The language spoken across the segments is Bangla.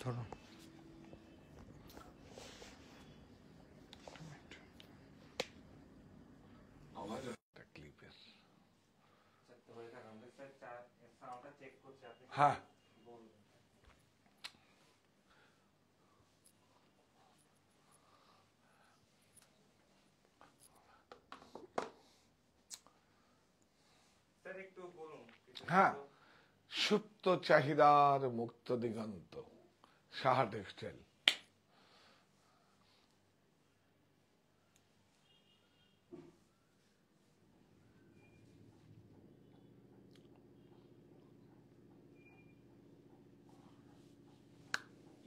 ধরুন হ্যাঁ হ্যাঁ সুপ্ত চাহিদার মুক্ত দিগন্ত সাহা টেক্সটাইল।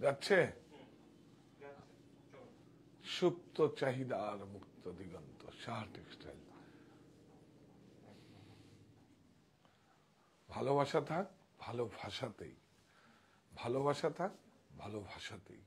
যাচ্ছে সুপ্ত চাহিদার মুক্ত দিগন্ত সাহা টেক্সটাইল। ভালোবাসা থাক ভালোবাসাতেই, ভালোবাসা থাক ভালোবাসাতেই।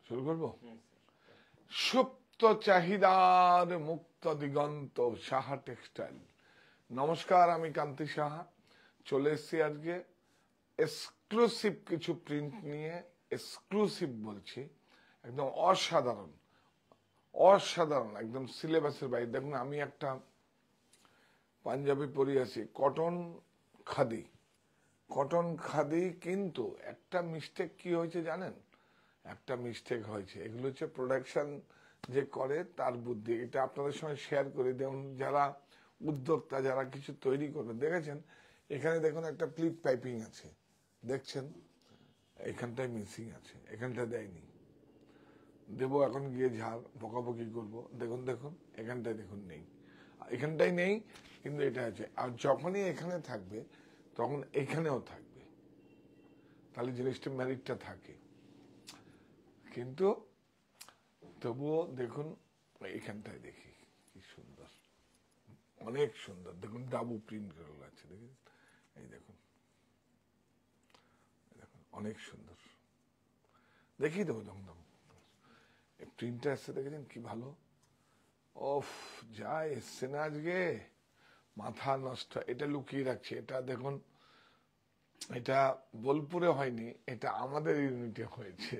শুরু করবো। সুপ্ত চাহিদার মুক্ত দিগন্ত সাহা টেক্সটাইল। নমস্কার, আমি কান্তি সাহা চলে এসেছি আজকে এক্সক্লুসিভ কিছু প্রিন্ট নিয়ে। এক্সক্লুসিভ বলছি, একদম অসাধারণ অসাধারণ, একদম সিলেবাসের বাইরে। দেখুন আমি একটা পাঞ্জাবি পরে আছি, কটন খাদি, কটন খাদি। কিন্তু একটা মিস্টেক কি হয়েছে জানেন? একটা মিস্টেক হয়েছে, এগুলো হচ্ছে প্রোডাকশন যে করে তার বুদ্ধি। এটা আপনাদের সঙ্গে শেয়ার করে দেখুন, যারা উদ্যোক্তা যারা কিছু তৈরি করবে, দেখেছেন এখানে দেখুন একটা প্লিট পাইপিং আছে, দেখছেন এখানটায় মিসিং আছে, এখানটা দেয়নি। দেবো এখন গিয়ে ঝাড় বকাবকি করবো। দেখুন দেখুন এখানটায় দেখুন নেই, এখানটাই নেই, কিন্তু এটা আছে। আর যখনই এখানে থাকবে তখন এখানেও থাকবে, তাহলে জিনিসটা ম্যারিটটা থাকে। কিন্তু তবুও দেখুন এইখানটায় দেখি কি সুন্দর, অনেক সুন্দর। দেখুন ডাবু প্রিন্ট করা আছে, দেখুন এই দেখুন, দেখুন অনেক সুন্দর। দেখি দেবো দমদম প্রিন্টটা এসছে, দেখেছেন কি ভালো। ওফ, যা এসছে না আজকে, মাথা নষ্ট। এটা লুকিয়ে রাখছে, এটা দেখুন, এটা বোলপুরে হয়নি, এটা আমাদের ইউনিটে হয়েছে।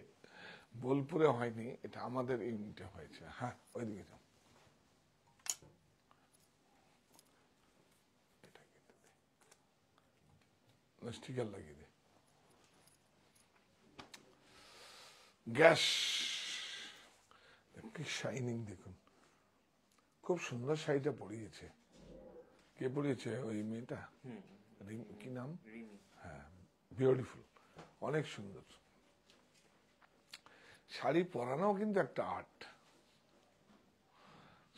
বোলপুরে হয়নি, এটা আমাদের ইউনিটে হয়েছে। হ্যাঁ ওইদিকে যাও, স্টিকার লাগিয়ে দে। গ্যাস কি শাইনিং দেখুন, খুব সুন্দর শাড়িটা পরিয়েছে। কে পরিয়েছে? ওই মেয়েটা, কি নাম? হ্যাঁ, বিউটিফুল, অনেক সুন্দর শাড়ি পরানো, কিন্তু একটা আর্ট।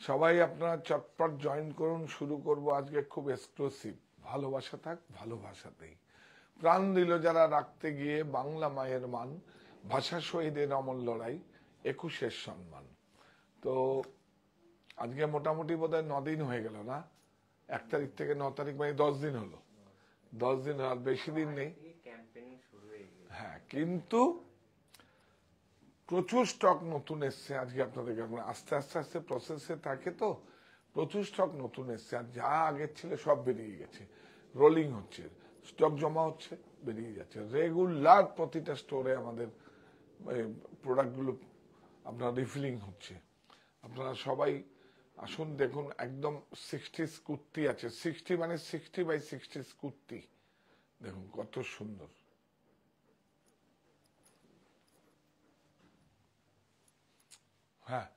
সবাই আপনারা চটপট জয়েন করুন, শুরু করব আজকে খুব এক্সক্লুসিভ। ভালোবাসা থাক ভালোবাসাতেই। প্রাণ দিল যারা রাখতে গিয়ে বাংলা মায়ের মান, ভাষা শহীদের অমর লড়াই, 21-এর সম্মান। তো আজকে মোটামুটি বোধহয় 9 দিন হয়ে গেল না, 1 তারিখ থেকে 9 তারিখ, মানে 10 দিন হলো। 10 দিন, আর বেশি দিন নেই। হ্যাঁ, কিন্তু প্রচুর স্টক নতুন এসছে আজকে আপনাদেরকে। আস্তে আস্তে আস্তে প্রসেসে থাকে, তো প্রচুর স্টক নতুন এসছে। আর যা আগের ছিল সব বেরিয়ে গেছে, রোলিং হচ্ছে, স্টক জমা হচ্ছে, বেরিয়ে যাচ্ছে রেগুলার। প্রতিটা স্টোরে আমাদের প্রোডাক্টগুলো আপনার রিফিলিং হচ্ছে। আপনারা সবাই আসুন, দেখুন একদম 60 কুর্তি আছে, 60 মানে 60x60 কুর্তি, দেখুন কত সুন্দর। হ্যাঁ,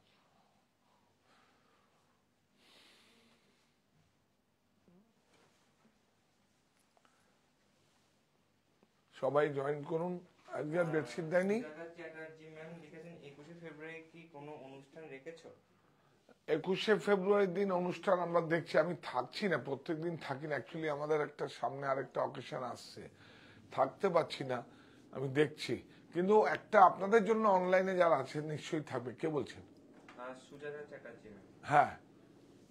সবাই জয়েন করুন। আজকে আর বেডশিট দেয়নি। চ্যাটার্জি ম্যাম লিখেছেন 21শে ফেব্রুয়ারি কি কোনো অনুষ্ঠান রেখেছো? 21শে ফেব্রুয়ারির দিন অনুষ্ঠান আমরা দেখছি। আমি থাকছি না, প্রত্যেকদিন থাকি না, অ্যাকচুয়ালি আমাদের একটা সামনে আরেকটা অকেশন আসছে, থাকতে পারছি না, আমি দেখছি। কিন্তু একটা আপনাদের জন্য অনলাইনে যারা আছেন নিশ্চয়ই থাকবে। কে বলছেন? সুজাতা চ্যাটার্জি ম্যাম। হ্যাঁ,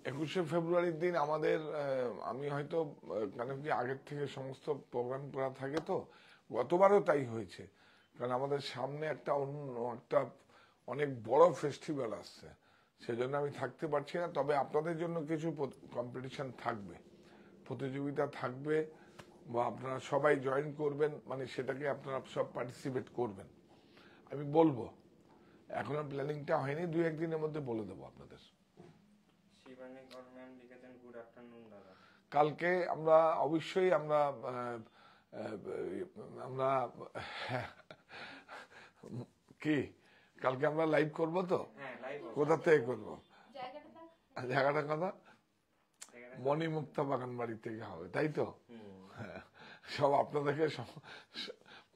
21শে ফেব্রুয়ারির দিন আমাদের আমি হয়তো মানে কি আগের থেকে সমস্ত প্রোগ্রাম করা থাকে, তো গতবারও তাই হয়েছে। কারণ আমাদের সামনে একটা অন্য একটা অনেক বড় ফেস্টিভ্যাল আসছে, সেজন্য আমি থাকতে পারছি না। তবে আপনাদের জন্য কিছু কম্পিটিশন থাকবে, প্রতিযোগিতা থাকবে, বা আপনারা সবাই জয়েন করবেন, মানে সেটাকে আপনারা সব পার্টিসিপেট করবেন। আমি বলবো, এখনো প্ল্যানিংটা হয়নি, 2-1 দিনের মধ্যে বলে দেবো আপনাদের। শিবানী কর ম্যাম লিখেছেন গুড আফটারনুন দাদা। কালকে আমরা অবশ্যই আমরা আমরা কি কালকে আমরা লাইভ করব তো? কোথা থেকে করবো? জায়গাটা কথা মণিমুক্তা বাগান বাড়ি থেকে হবে, তাই তো? হ্যাঁ, সব আপনাদেরকে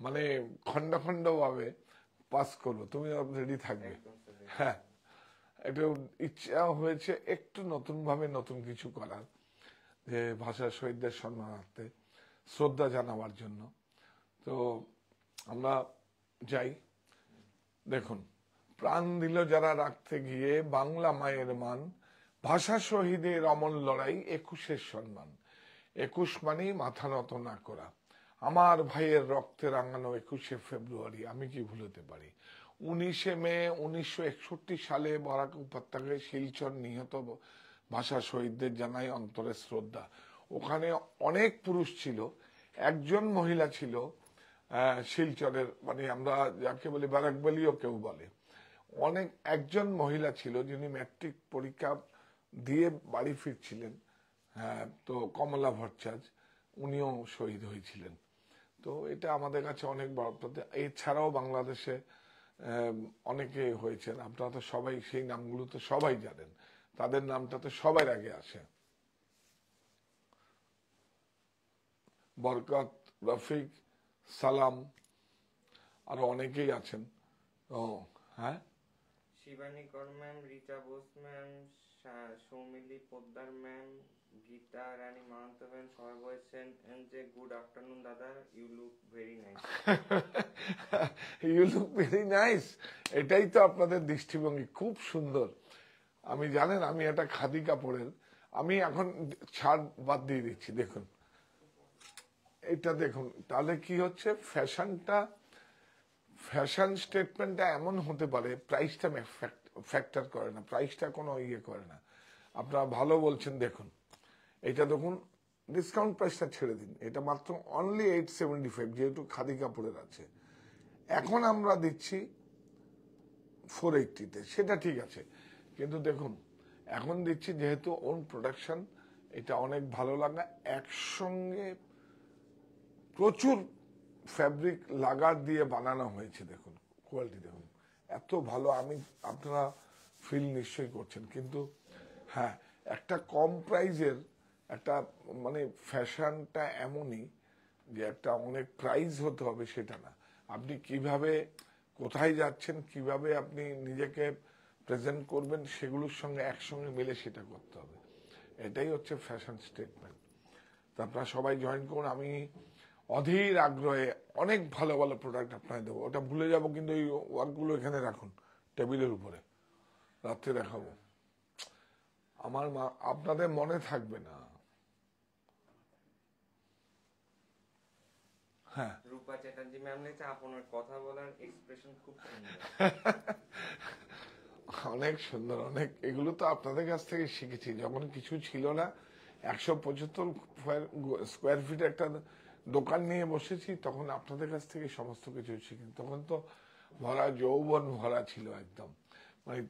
মানে খন্ড খন্ড ভাবে পাস করবো, তুমি রেডি থাকবে। হ্যাঁ, একটু ইচ্ছা হয়েছে একটু নতুন ভাবে নতুন কিছু করার, যে ভাষা শহীদদের সম্মানার্থে শ্রদ্ধা জানাবার জন্য। তো আমরা যাই। দেখুন, প্রাণ দিল যারা রাখতে গিয়ে বাংলা মায়ের মান, ভাষা শহীদের অমর লড়াই 21-এর সম্মান। 21 মানেই মাথা নত না করা। আমার ভাইয়ের রক্তে রাঙানো 21শে ফেব্রুয়ারি আমি কি ভুলতে পারি। 19শে মে 1961 সালে বরাক উপত্যকায় শিলচর নিহত ভাষা শহীদদের জানাই অন্তরে শ্রদ্ধা। ওখানে অনেক পুরুষ ছিল, একজন মহিলা ছিল শিলচরের, মানে আমরা যাকে বলি বারাকবালিও কেউ বলে, একজন মহিলা ছিল যিনি ম্যাট্রিক পরীক্ষা দিয়ে বাড়ি ফিরছিলেন। হ্যাঁ, তো কমলা ভট্টাচার্য, উনিও শহীদ হয়েছিলেন। তো এটা আমাদের কাছে অনেক বড়। এছাড়াও বাংলাদেশে অনেকে হয়েছেন, আপনারা তো সবাই সেই নামগুলো তো সবাই জানেন, তাদের নামটা তো সবার আগে আসে। বরকত, রফিক, সালাম, আরো অনেকেই আছেন। ও হ্যাঁ, Shivani Kar ma'am, Richa Bose ma'am, Soumili Poddar ma'am, Geeta Rani Mahanta ma'am সবাই বলছেন যে গুড আফটারনুন দাদা, you look very nice. You look very nice, এটাই তো আপনাদের দৃষ্টিভঙ্গি, খুব সুন্দর। আমি জানেন আমি একটা খাদি কাপড়ের, আমি এখন ছাড় বাদ দিয়ে দিচ্ছি। দেখুন এটা দেখুন, তাহলে কি হচ্ছে, ফ্যাশন স্টেটমেন্টটা এমন হতে পারে, প্রাইসটা ফ্যাক্টর করে না, প্রাইসটা কোনো ইয়ে করে না। আপনারা ভালো বলছেন, দেখুন এটা দেখুন, ডিসকাউন্ট প্রাইসটা ছেড়ে দিন, এটা মাত্র অনলি 875, যেহেতু খাদি কাপড়ের আছে। এখন আমরা দিচ্ছি 480-তে, সেটা ঠিক আছে, কিন্তু দেখুন এখন দিচ্ছি যেহেতু ওন প্রোডাকশন, এটা অনেক ভালো লাগা, একসঙ্গে প্রচুর ফ্যাব্রিক লাগার দিয়ে বানানো হয়েছে। দেখুন কোয়ালিটি দেখুন, এত ভালো, আমি আপনারা ফিল নিশ্চয়ই করছেন। কিন্তু হ্যাঁ, একটা কম প্রাইজের একটা মানে ফ্যাশনটা এমনই যে একটা অনেক প্রাইস হতে হবে সেটা না, আপনি কিভাবে কোথায় যাচ্ছেন, কিভাবে আপনি নিজেকে প্রেজেন্ট করবেন, সেগুলোর সঙ্গে একসঙ্গে মিলে সেটা করতে হবে। এটাই হচ্ছে ফ্যাশন স্টেটমেন্ট। তো আপনারা সবাই জয়েন করুন। আমি অধীর আগ্রহে অনেক ভালো ভালো প্রোডাক্ট আপনাকে দেবো, ওটা ভুলে যাব, কিন্তু এই ওয়ার্কগুলো এখানে রাখুন টেবিলের উপরে, রাত্রে দেখাবো। আমার আপনাদের মনে থাকবে না। হ্যাঁ, রূপা চ্যাটার্জি ম্যাম লিখেছে আপনার কথা বলার এক্সপ্রেশন খুব সুন্দর। অনেক সুন্দর, অনেক, এগুলো তো আপনাদের কাছ থেকে শিখেছি। যখন কিছু ছিল না, 175 স্কোয়ার ফিট একটা দোকান নিয়ে বসেছি, তখন আপনাদের কাছ থেকে সমস্ত কিছু শিখি। তখন তো ভরা যৌবন ভরা ছিল একদম, মানে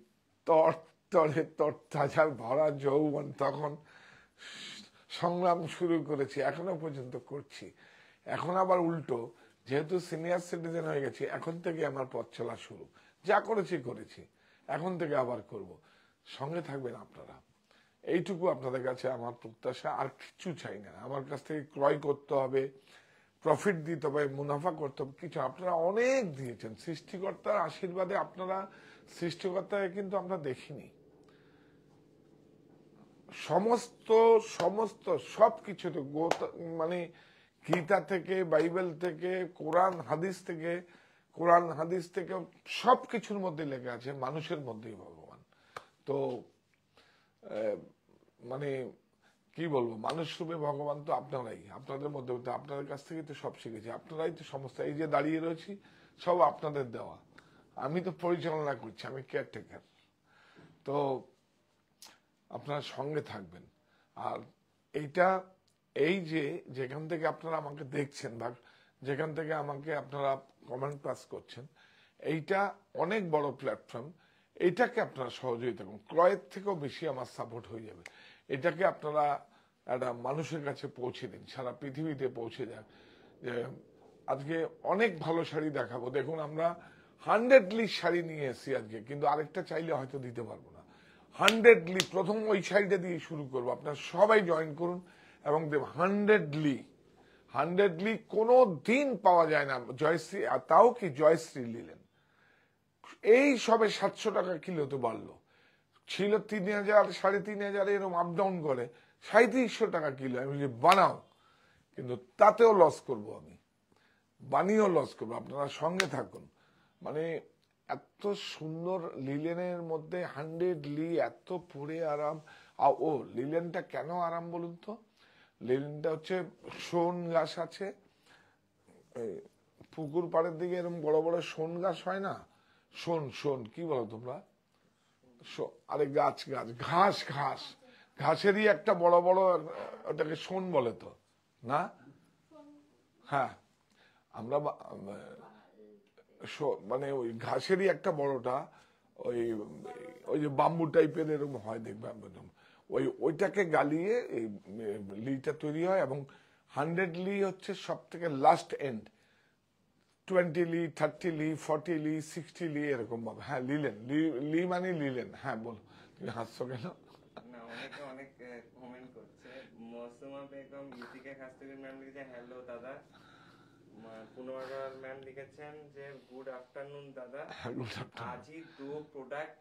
তরতাজা ভরা যৌবন, তখন সংগ্রাম শুরু করেছি, এখনো পর্যন্ত করছি। এখন আবার উল্টো, যেহেতু সিনিয়র সিটিজেন হয়ে গেছি, এখন থেকে আমার পথ চলা শুরু, যা করেছি, এখন থেকে আবার করব। সঙ্গে থাকবেন আপনারা, এইটুকু আপনাদের কাছে আমার প্রত্যাশা, আর কিছু চাই না। আমার কাছ থেকে ক্রয় করতে হবে, প্রফিট দিতে হবে, মুনাফা করতে হবে, কিছু আপনারা অনেক দিয়েছেন। সৃষ্টিকর্তার আশীর্বাদে আপনারা, সৃষ্টিকর্তাকে কিন্তু আমরা দেখিনি। সমস্ত সমস্ত সবকিছু মানে গীতা থেকে, বাইবেল থেকে, কোরআন হাদিস থেকে সবকিছুর মধ্যে লেখা আছে মানুষের মধ্যেই ভগবান। তো মানে কি বলবো, মানুষ রূপে ভগবান তো আপনারাই, আপনাদের মধ্যে, আপনাদের কাছ থেকে তো সব শিখেছি, আপনারাই তো সমস্ত। এই যে দাঁড়িয়ে রয়েছি সব আপনাদের দেওয়া, আমি তো পরিচালনা করছি, আমি কেয়ারটেকার। তো আপনারা সঙ্গে থাকবেন। আর এইটা, এই যে যেখান থেকে আপনারা আমাকে দেখছেন বা যেখান থেকে আমাকে আপনারা কমেন্ট পাস করছেন, এইটা অনেক বড় প্ল্যাটফর্ম। এইটাকে আপনারা সহযোগিতা করুন, ক্রয়ের থেকেও বেশি আমার সাপোর্ট হয়ে যাবে। এটাকে আপনারা একটা মানুষের কাছে পৌঁছে দিন, সারা পৃথিবীতে পৌঁছে যাক। যে আজকে অনেক ভালো শাড়ি দেখাবো, দেখুন আমরা 100লি শাড়ি নিয়ে এসেছি আজকে, কিন্তু আরেকটা চাইলে হয়তো দিতে পারবো না। 100লি প্রথম ওই শাড়িটা দিয়ে শুরু করবো, আপনারা সবাই জয়েন করুন এবং দেব 100লি কোনো দিন পাওয়া যায় না জয়শ্রী, আর তাও কি জয়শ্রী নিলেন, এই সবে 700 টাকা কিলো তো বাড়লো, ছিল 3000 3500 এরকম আপ ডাউন করে 3700 টাকা কিলো। আমি বলি বানাও, কিন্তু তাতেও লস করব, আমি বানিয়েও লস করবো, আপনারা সঙ্গে থাকুন। মানে এত সুন্দর লিলেনের মধ্যে 100লি এত পরে আরাম। ও লিলেনটা কেন আরাম বলুন তো, লিলেনটা হচ্ছে শোন গাছ আছে, পুকুর পাড়ের দিকে এরকম বড় বড় শোন গাছ হয় না, শোন কি বলো তোমরা, আরে ঘাসেরই একটা বড় বড়, ওটাকে শোন বলে তো না? হ্যাঁ, আমরা মানে ওই ঘাসেরই একটা বড়টা, ওই যে বাম্বু টাইপের এরকম হয়, দেখবে ওইটাকে গালিয়ে এই লিটা তৈরি হয়। এবং 100লি হচ্ছে সব থেকে লাস্ট এন্ড, 20লি, 30লি, 40লি, 60লি এরকম ভাবে। হ্যাঁ, লি মানে লিলেন। হ্যাঁ বলো, তুমি হাসছো কেন? না, অনেকে অনেক কমেন্ট করছে। মৌসুমা বেগম ইউটিকে কাছ থেকে ম্যাম লিখেছে হ্যালো দাদা। পুনর্বার ম্যাম লিখেছেন যে গুড আফটারনুন দাদা, आज ही 2 प्रोडक्ट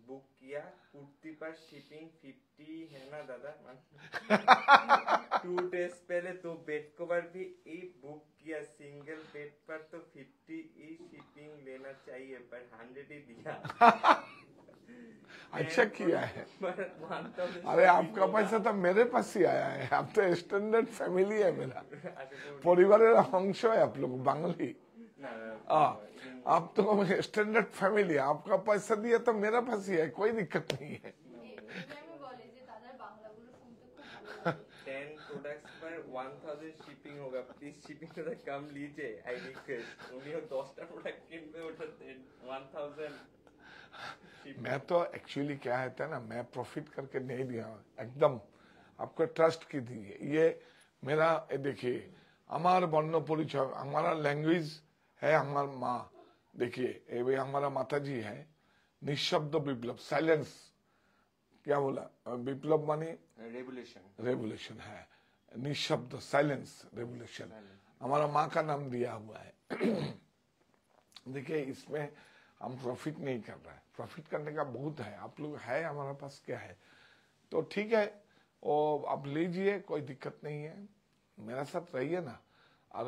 बुक किया, कुर्ती पर शिपिंग 50 है ना दादा। 2 डेज पहले तो बेड कवर भी ई बुक किया, सिंगल बेड पर तो 50 ही शिपिंग लेना चाहिए, पर 100 ही दिया। अच्छा किया है। अरे आपका पैसा तो मेरे पास ही आया है, आप तो स्टैंडर्ड फैमिली है मेरा, परिवारेर अंश है आप लोग, बांगली। आप तो स्टैंडर्ड फैमिली, आपका पैसा दिया तो मेरा पास ही है, कोई दिक्कत नहीं है। 10 प्रोडक्ट्स पर 1000 शिपिंग होगा, प्लीज शिपिंग थोड़ा कम लीजिए, आई रिक्वेस्ट। उन्हीं 10টা प्रोडक्ट किनबे ওটা 1000। मैं तो एक्चुअली क्या है ना, मैं प्रॉफिट करके नहीं दिया, एकदम आपको ट्रस्ट की दी। ये मेरा देखिए, हमारा वर्ण परिचय, हमारा लैंग्वेज है, हमारा माँ, देखिए ये हमारा माता जी है, निशब्द विप्लव, साइलेंस। क्या बोला विप्लव माने रेवोल्यूशन है, निशब्द साइलेंस रेवोल्यूशन, हमारा माँ का नाम दिया हुआ है। देखिए इसमें हम प्रॉफिट नहीं कर रहे हैं, प्रॉफिट करने का बहुत है, आप लोग है, हमारे पास क्या है, तो ठीक है वो आप लीजिए, कोई दिक्कत नहीं है, मेरा साथ रहिए ना। और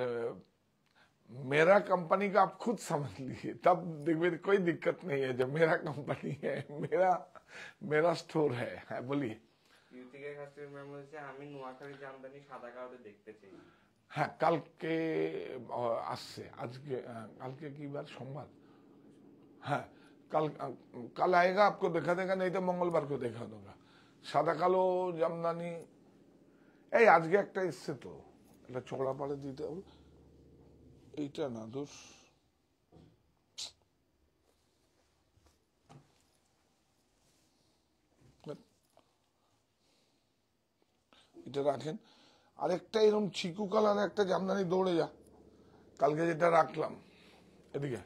मेरा कंपनी का आप खुद समझ लीजिए, तब देखिए कोई दिक्कत नहीं है, जब मेरा कंपनी है, मेरा स्टोर है। बोलिए। ইউটিকে কাছ থেকে ম্যাম বলছে আমি নোয়াখালী জামদানি সাদা কালোতে দেখতে চাই। হ্যাঁ, কালকে আসছে, আজকে কালকে কি বার, সোমবার। हाँ, कल आएगा, आपको देखा देगा, नहीं तो मंगलवार को देखा दूंगा। সাদা কালো জামদানি এই আজকে একটা এসছে তো, এটা চড়া পাড়ে দিতে হবে, এইটা না দোষ, এটা রাখেন। আরেকটা এরকম চিকু কালার একটা জামদানি দৌড়ে যা, কালকে যেটা রাখলাম, এদিকে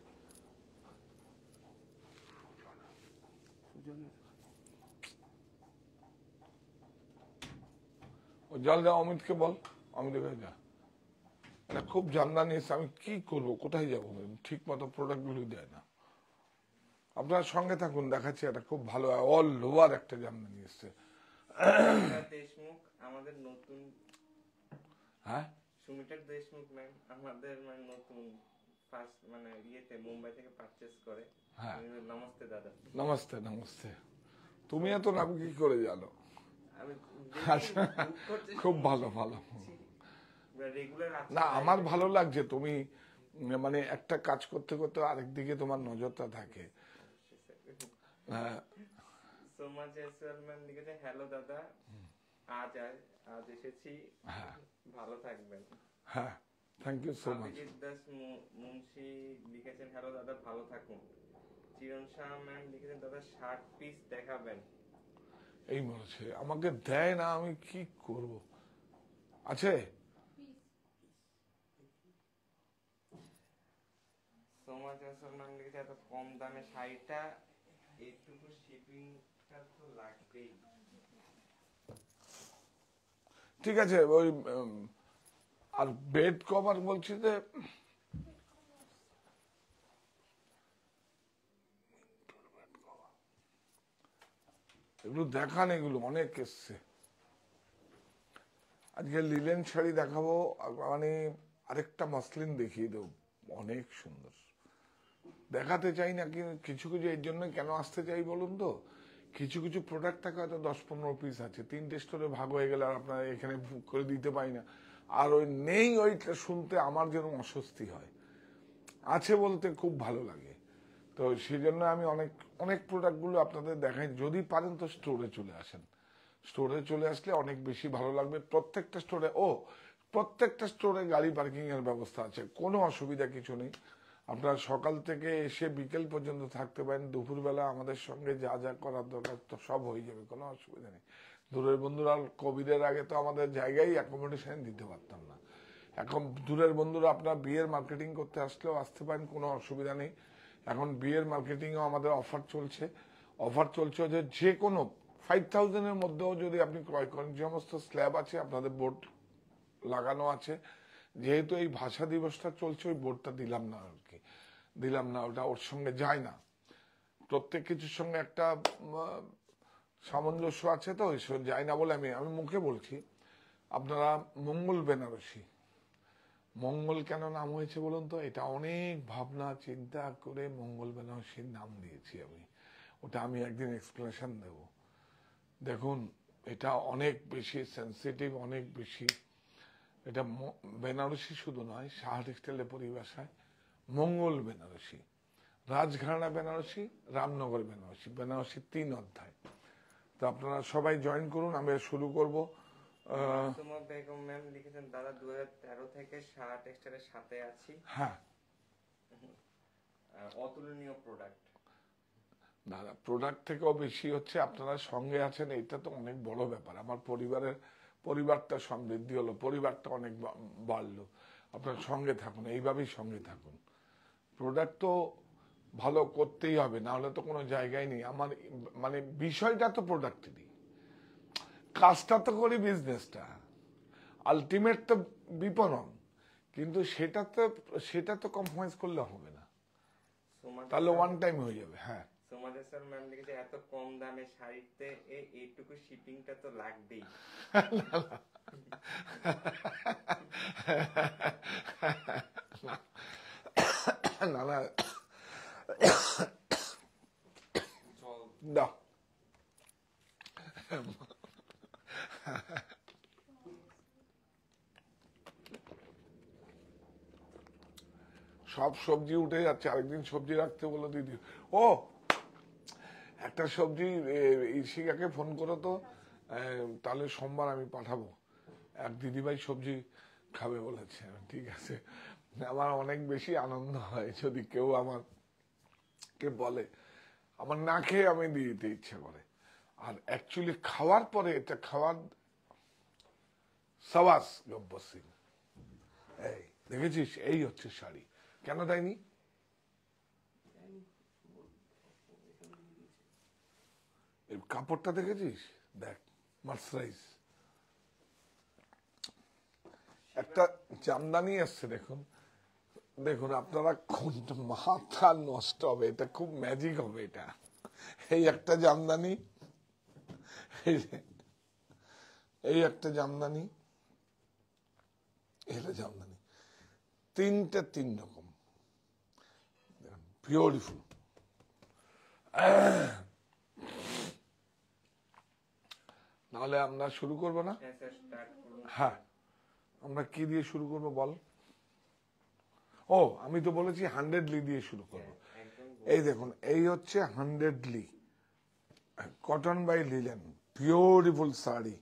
জল যা, অমিতকে বল, অমিত যা। না, খুব জামদানি এসে আমি কি করব, কোথায় যাবো, ঠিক মতো প্রোডাক্টগুলো দেয় না। আপনার সঙ্গে থাকুন, দেখাচ্ছি একটা খুব ভালো অল ওভার একটা জামদানি এসছে। দেশমুখ আমাদের নতুন, হ্যাঁ, সুমিতা দেশমুখ ম্যাম আমাদের মানে নতুন ফার্স্ট মানে ইয়েতে মুম্বাই থেকে পারচেজ করে। হ্যাঁ। নমস্তে দাদা। নমস্তে নমস্তে। তুমি এত নাম কি করে জানো? আমি আচ্ছা, খুব ভালো ভালো। রেগুলার না, আমার ভালো লাগছে তুমি মানে একটা কাজ করতে করতে আরেক দিকে তোমার নজরটা থাকে। হ্যাঁ, সোমা জয়সওয়াল ম্যাম লিখেছে হ্যালো দাদা, আজ আজ এসেছি, হ্যাঁ, ভালো থাকবেন। হ্যাঁ, thank you so much. Abhijit Das Munshi লিখেছেন হ্যালো দাদা, ভালো থাকুন। চিরণ শাহ ম্যাম লিখেছেন দাদা শার্ট পিস দেখাবেন। এই বলছে আমাকে দেয় না, আমি কি করব। আছে সোমা জয়সওয়াল ম্যাম লিখেছে এত কম দামে শাড়িটা, এইটুকু শিপিংটা তো লাগবেই। ঠিক আছে। ওই আর বেড কভার বলছি যে এগুলো দেখান, এগুলো অনেক এসছে। আজকে লিলেন শাড়ি দেখাবো, মানে আরেকটা মসলিন দেখিয়ে দেবো, অনেক সুন্দর। দেখাতে চাই না কিছু কিছু, এর জন্য কেন আসতে চাই বলুন তো, কিছু কিছু প্রোডাক্ট থাকে হয়তো 10-15 পিস আছে, 3টে স্টোরে ভাগ হয়ে গেলে আর আপনার এখানে বুক করে দিতে পারি না, আর ওই নেই ওইটা শুনতে আমার যেন অস্বস্তি হয়। আছে বলতে খুব ভালো লাগে। তো সেই জন্য আমি অনেক অনেক প্রোডাক্টগুলো আপনাদের দেখাই। যদি পারেন তো স্টোরে চলে আসেন, স্টোরে চলে আসলে অনেক বেশি ভালো লাগবে। প্রত্যেকটা স্টোরে গাড়ি পার্কিং এর ব্যবস্থা আছে, কোনো অসুবিধা কিছু নেই। আপনারা সকাল থেকে এসে বিকেল পর্যন্ত থাকতে পারেন, দুপুরবেলা আমাদের সঙ্গে যা যা করার দরকার তো সব হয়ে যাবে, কোনো অসুবিধা নেই। দূরের বন্ধুরা, কোভিডের আগে তো আমাদের জায়গায় অ্যাকোমোডেশন দিতে পারতাম না। এখন দূরের বন্ধুরা আপনার বিয়ের মার্কেটিং করতে আসলেও আসতে পারেন, কোনো অসুবিধা নেই। এখন বিয়ের মার্কেটিংও আমাদের অফার চলছে যে কোনো 5,000 এর মধ্যেও যদি আপনি ক্রয় করেন, যে সমস্ত স্ল্যাব আছে আপনাদের বোর্ড লাগানো আছে। যেহেতু এই ভাষা দিবসটা চলছে, ওই বোর্ডটা দিলাম না আর কি, ওটা ওর সঙ্গে যায় না। প্রত্যেক কিছুর সঙ্গে একটা সামঞ্জস্য আছে, তো যায় না বলে আমি মুখে বলছি। আপনারা মঙ্গল বেনারসি, মঙ্গল কেন নাম হয়েছে বলুন তো, এটা অনেক ভাবনা চিন্তা করে মঙ্গল বেনারসির নাম দিয়েছি আমি। ওটা আমি একদিন এক্সপ্লেনেশন দেব। দেখুন, এটা অনেক বেশি সেন্সিটিভ, অনেক বেশি। এটা বেনারসি শুধু নয়, সাহা টেক্সটাইলের পরিভাষায় মঙ্গল বেনারসি, রাজঘরানা বেনারসি, রামনগর বেনারসি, বেনারসি 3 অধ্যায়। তো আপনারা সবাই জয়েন করুন, আমি শুরু করব। মাসুমা বেগম ম্যাম লিখেছেন দাদা 2013 থেকে সাহা টেক্সটাইলের সাথে আছি। হ্যাঁ, অতুলনীয় প্রোডাক্ট। দাদা প্রোডাক্ট থেকেও বেশি হচ্ছে আপনারা সঙ্গে আছেন, এটা তো অনেক বড় ব্যাপার। আমার পরিবারটা সমৃদ্ধি হলো, পরিবারটা অনেক বাড়লো। আপনার সঙ্গে থাকুন, এইভাবেই সঙ্গে থাকুন। প্রোডাক্ট তো ভালো করতেই হবে, না হলে তো কোনো জায়গায় নেই। আমার মানে বিষয়টা তো প্রোডাক্টেরই, কাজটা তো করি বিজনেসটা, আলটিমেট তো বিপণন, কিন্তু সেটা তো কম্প্রোমাইজ করলে হবে না, তাহলে ওয়ান টাইম হয়ে যাবে। হ্যাঁ, সোমাদেশ্বর ম্যাম লিখেছে এত কম দামে শাড়িতে এইটুকু শিপিংটা তো লাগবেই। না না, দাও। সব সবজি উঠে যাচ্ছে, আরেকদিন সবজি রাখতে বলো দিদি। ও, একটা সবজি ঈশিকাকে ফোন করো তো, তাহলে সোমবার আমি পাঠাবো। এক দিদিভাই সবজি খাবে বলেছে, ঠিক আছে। আমার অনেক বেশি আনন্দ হয় যদি কেউ আমাকে বলে, আমার না খেয়ে আমি দিয়ে দিতে ইচ্ছে করে। আর অ্যাকচুয়ালি খাওয়ার পরে এটা খাওয়ার সাবাস গব্বর সিং, এই দেখেছিস, এই হচ্ছে শাড়ি, কেন দেয়নি? এই কাপড়টা দেখেছিস, দেখ, মার্সারাইজ একটা জামদানি আসছে দেখুন, দেখুন আপনারা কোনটা মাথা নষ্ট হবে, এটা খুব ম্যাজিক হবে। এটা এই একটা জামদানি, এই একটা জামদানি, এটা জামদানি, তিনটে তিন রকম, বিউটিফুল। নাহলে আমরা শুরু করবো না? হ্যাঁ স্যার, স্টার্ট করুন। হ্যাঁ, আমরা কি দিয়ে শুরু করবো বল? ও, আমি তো বলেছি 100লি দিয়ে শুরু করবো। একদম এই দেখুন, এই হচ্ছে 100লি cotton by linen, beautiful sari.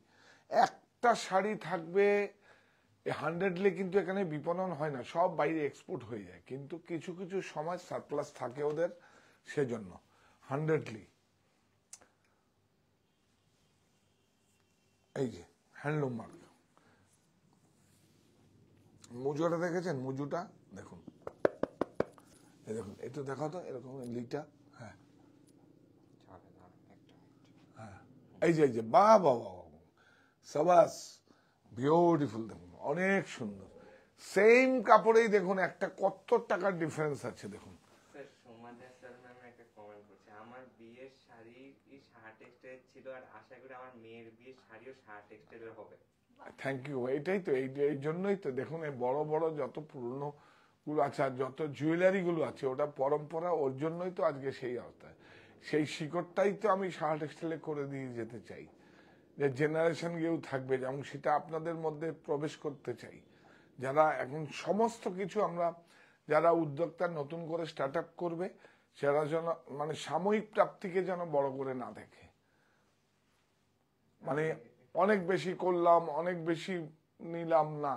একটা শাড়ি থাকবে 100লি, কিন্তু এখানে বিপণন হয় না, সব বাইরে এক্সপোর্ট হয়ে যায়, কিন্তু কিছু কিছু সময় সারপ্লাস থাকে ওদের, সেজন্য 100লি। এই যে হ্যান্ডলুম মার্ক, মুজোটা দেখেছেন? মুজুটা দেখুন, এই দেখুন, একটু দেখাও তো এরকম লিটা। হ্যাঁ হ্যাঁ, এই যে বাহ বাহ বাহ, সাবাস, বিউটিফুল। দেখুন অনেক সুন্দর, সেম কাপড়েই দেখুন একটা কত টাকার ডিফারেন্স আছে। দেখুন স্যার, সোমাদা স্যার ম্যাম একটা কমেন্ট করছে, আমার বিয়ের শাড়ি সাহা টেক্সটাইল ছিল, আর আশা করি আমার মেয়ের বিয়ের শাড়িও সাহা টেক্সটাইলের হবে। Thank you. এটাই তো, এই জন্যই তো দেখুন, এই বড় বড় যত পুরনো গুলো আছে আর যত জুয়েলারি গুলো আছে, ওটা পরম্পরা, ওর জন্যই তো আজকে সেই অবস্থায়। সেই শিকড়টাই তো আমি সাহা টেক্সটাইলে করে দিয়ে যেতে চাই, যে জেনারেশন কেউ থাকবে, যেমন সেটা আপনাদের মধ্যে প্রবেশ করতে চাই। যারা এখন সমস্ত কিছু আমরা, যারা উদ্যোক্তা নতুন করে স্টার্ট আপ করবে, সেরা যেন মানে সাময়িক প্রাপ্তিকে যেন বড় করে না দেখে, মানে অনেক বেশি করলাম, অনেক বেশি নিলাম না,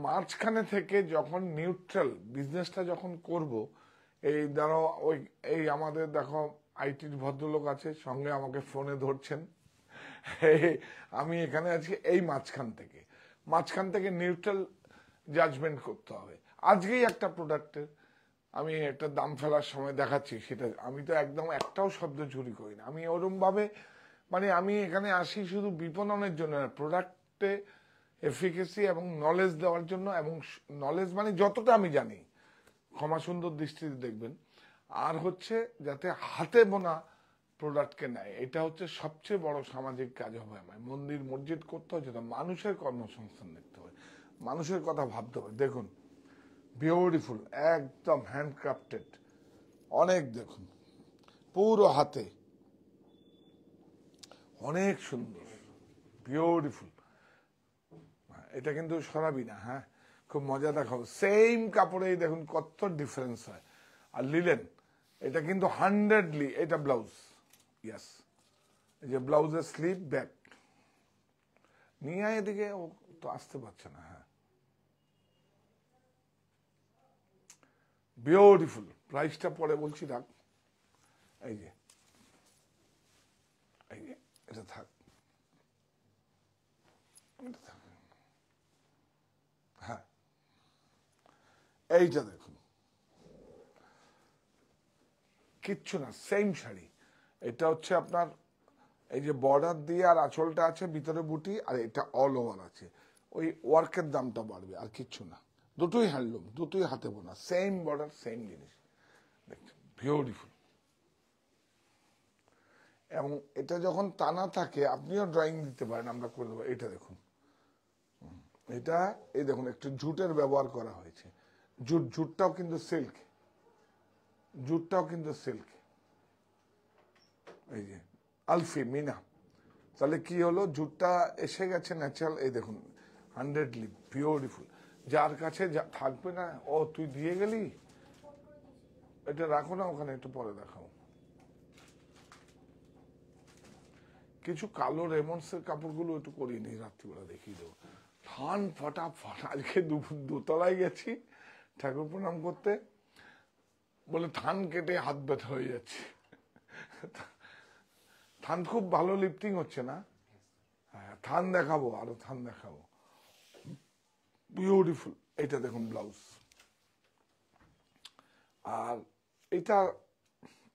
মাঝখানে থেকে যখন নিউট্রাল বিজনেসটা যখন করব, এই ধরো ওই, এই আমাদের দেখো আইটির ভদ্রলোক আছে সঙ্গে, আমাকে ফোনে ধরছেন, আমি এখানে আছি, এই মাঝখান থেকে নিউট্রাল জাজমেন্ট করতে হবে। আজকেই একটা প্রোডাক্টের আমি একটা দাম ফেলার সময় দেখাচ্ছি, সেটা আমি তো একদম একটাও শব্দ চুরি করি না। আমি ওরম ভাবে, মানে আমি এখানে আসি শুধু বিপণনের জন্য না, প্রোডাক্টে এফিকেসি এবং নলেজ দেওয়ার জন্য, এবং নলেজ মানে যতটা আমি জানি, ক্ষমা সুন্দর দৃষ্টিতে দেখবেন, আর হচ্ছে যাতে হাতে বোনা প্রোডাক্টকে নেয়। এটা হচ্ছে সবচেয়ে বড় সামাজিক কাজ হবে। আমার মন্দির মসজিদ করতে হচ্ছে তো, মানুষের কর্মসংস্থান দেখতে হবে, মানুষের কথা ভাবতে হবে। দেখুন বিউটিফুল, একদম হ্যান্ডক্রাফটেড, অনেক দেখুন পুরো হাতে, অনেক সুন্দর, বিউটিফুল। এটা কিন্তু সরাবি না, হ্যাঁ, খুব মজা দেখাবো। সেম কাপড়েই দেখুন কত ডিফারেন্স হয়। আর লিলেন, এটা কিন্তু 100লি, এটা ব্লাউজ, ইয়াস, এই যে ব্লাউজের স্লিভ ব্যাক নিয়ে আয় এদিকে, ও তো আসতে পারছে না। হ্যাঁ, বিউটিফুল। প্রাইসটা পরে বলছি, রাখ। এই যে এটা থাক, হ্যাঁ, এইটা দেখুন, কিচ্ছু না, সেম শাড়ি। এটা হচ্ছে আপনার এই যে বর্ডার দিয়ে আর আঁচলটা আছে, ভিতরে বুটি, আর এটা অল ওভার আছে। ওই ওয়ার্কের দামটা বাড়বে, আর কিচ্ছু না। দুটোই হ্যান্ডলুম, দুটোই হাতে বোনা, সেম বর্ডার, সেম জিনিস। দেখছেন, বিউটিফুল। এবং এটা যখন টানা থাকে, আপনিও ড্রয়িং দিতে পারেন, আমরা করে দেবো। এটা দেখুন, এটা এই দেখুন একটু জুটের ব্যবহার করা হয়েছে। জুটটাও কিন্তু সিল্ক, জুটটাও কিন্তু সিল্ক। এই যে আলফি মিনা, তাহলে কি হলো, জুটটা এসে গেছে ন্যাচারাল। এই দেখুন 100লি বিউটিফুল। যার কাছে থাকবে না, ও তুই দিয়ে গেলি, এটা রাখো না ওখানে, একটু পরে দেখাও। কিছু কালো রেমন্ডসের কাপড়গুলো একটু করিয়ে নিই, রাত্রিবেলা দেখিয়ে দেবো। থান ফটাফট। আজকে দোতলায় গেছি ঠাকুর প্রণাম করতে, বলে থান কেটে হাত ব্যথা হয়ে যাচ্ছে। থান খুব ভালো লিফটিং হচ্ছে না? হ্যাঁ, থান দেখাবো, আরো থান দেখাবো, বিউটিফুল। এটা দেখুন ব্লাউজ, আর এটা,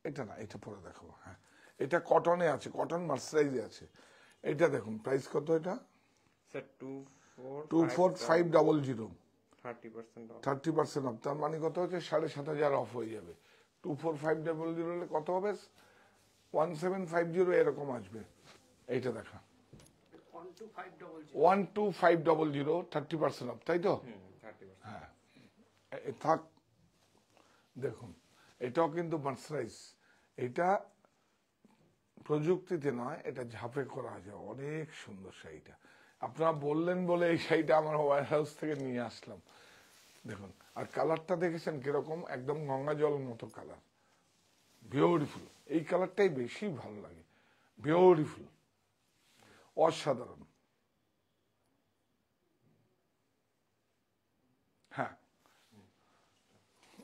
এটা না, এটা পরে দেখাবো। হ্যাঁ, এটা কটনে আছে, কটন মার্সারাইজে আছে। এটা দেখুন প্রাইস কত এটা? Sir 24500 30% off. 30% অফ, তার মানে কত হচ্ছে 7500 অফ হয়ে যাবে। 24500 হলে কত হবে? 1750 এরকম আসবে। এইটা দেখা 12500 30% অফ, তাই তো? 30%. হ্যাঁ, থাক। দেখুন এটাও কিন্তু মার্সারাইজ, এটা প্রযুক্তিতে নয়, এটা ঝাঁপে করা আছে। অনেক সুন্দর শাড়িটা, আপনারা বললেন বলে এই শাড়িটা আমার ওয়্যার হাউস থেকে নিয়ে আসলাম। দেখুন, আর কালারটা দেখেছেন কিরকম? একদম গঙ্গা জল মতো কালার, বিউটিফুল। এই কালারটাই বেশি ভালো লাগে, বিউটিফুল, অসাধারণ। হ্যাঁ,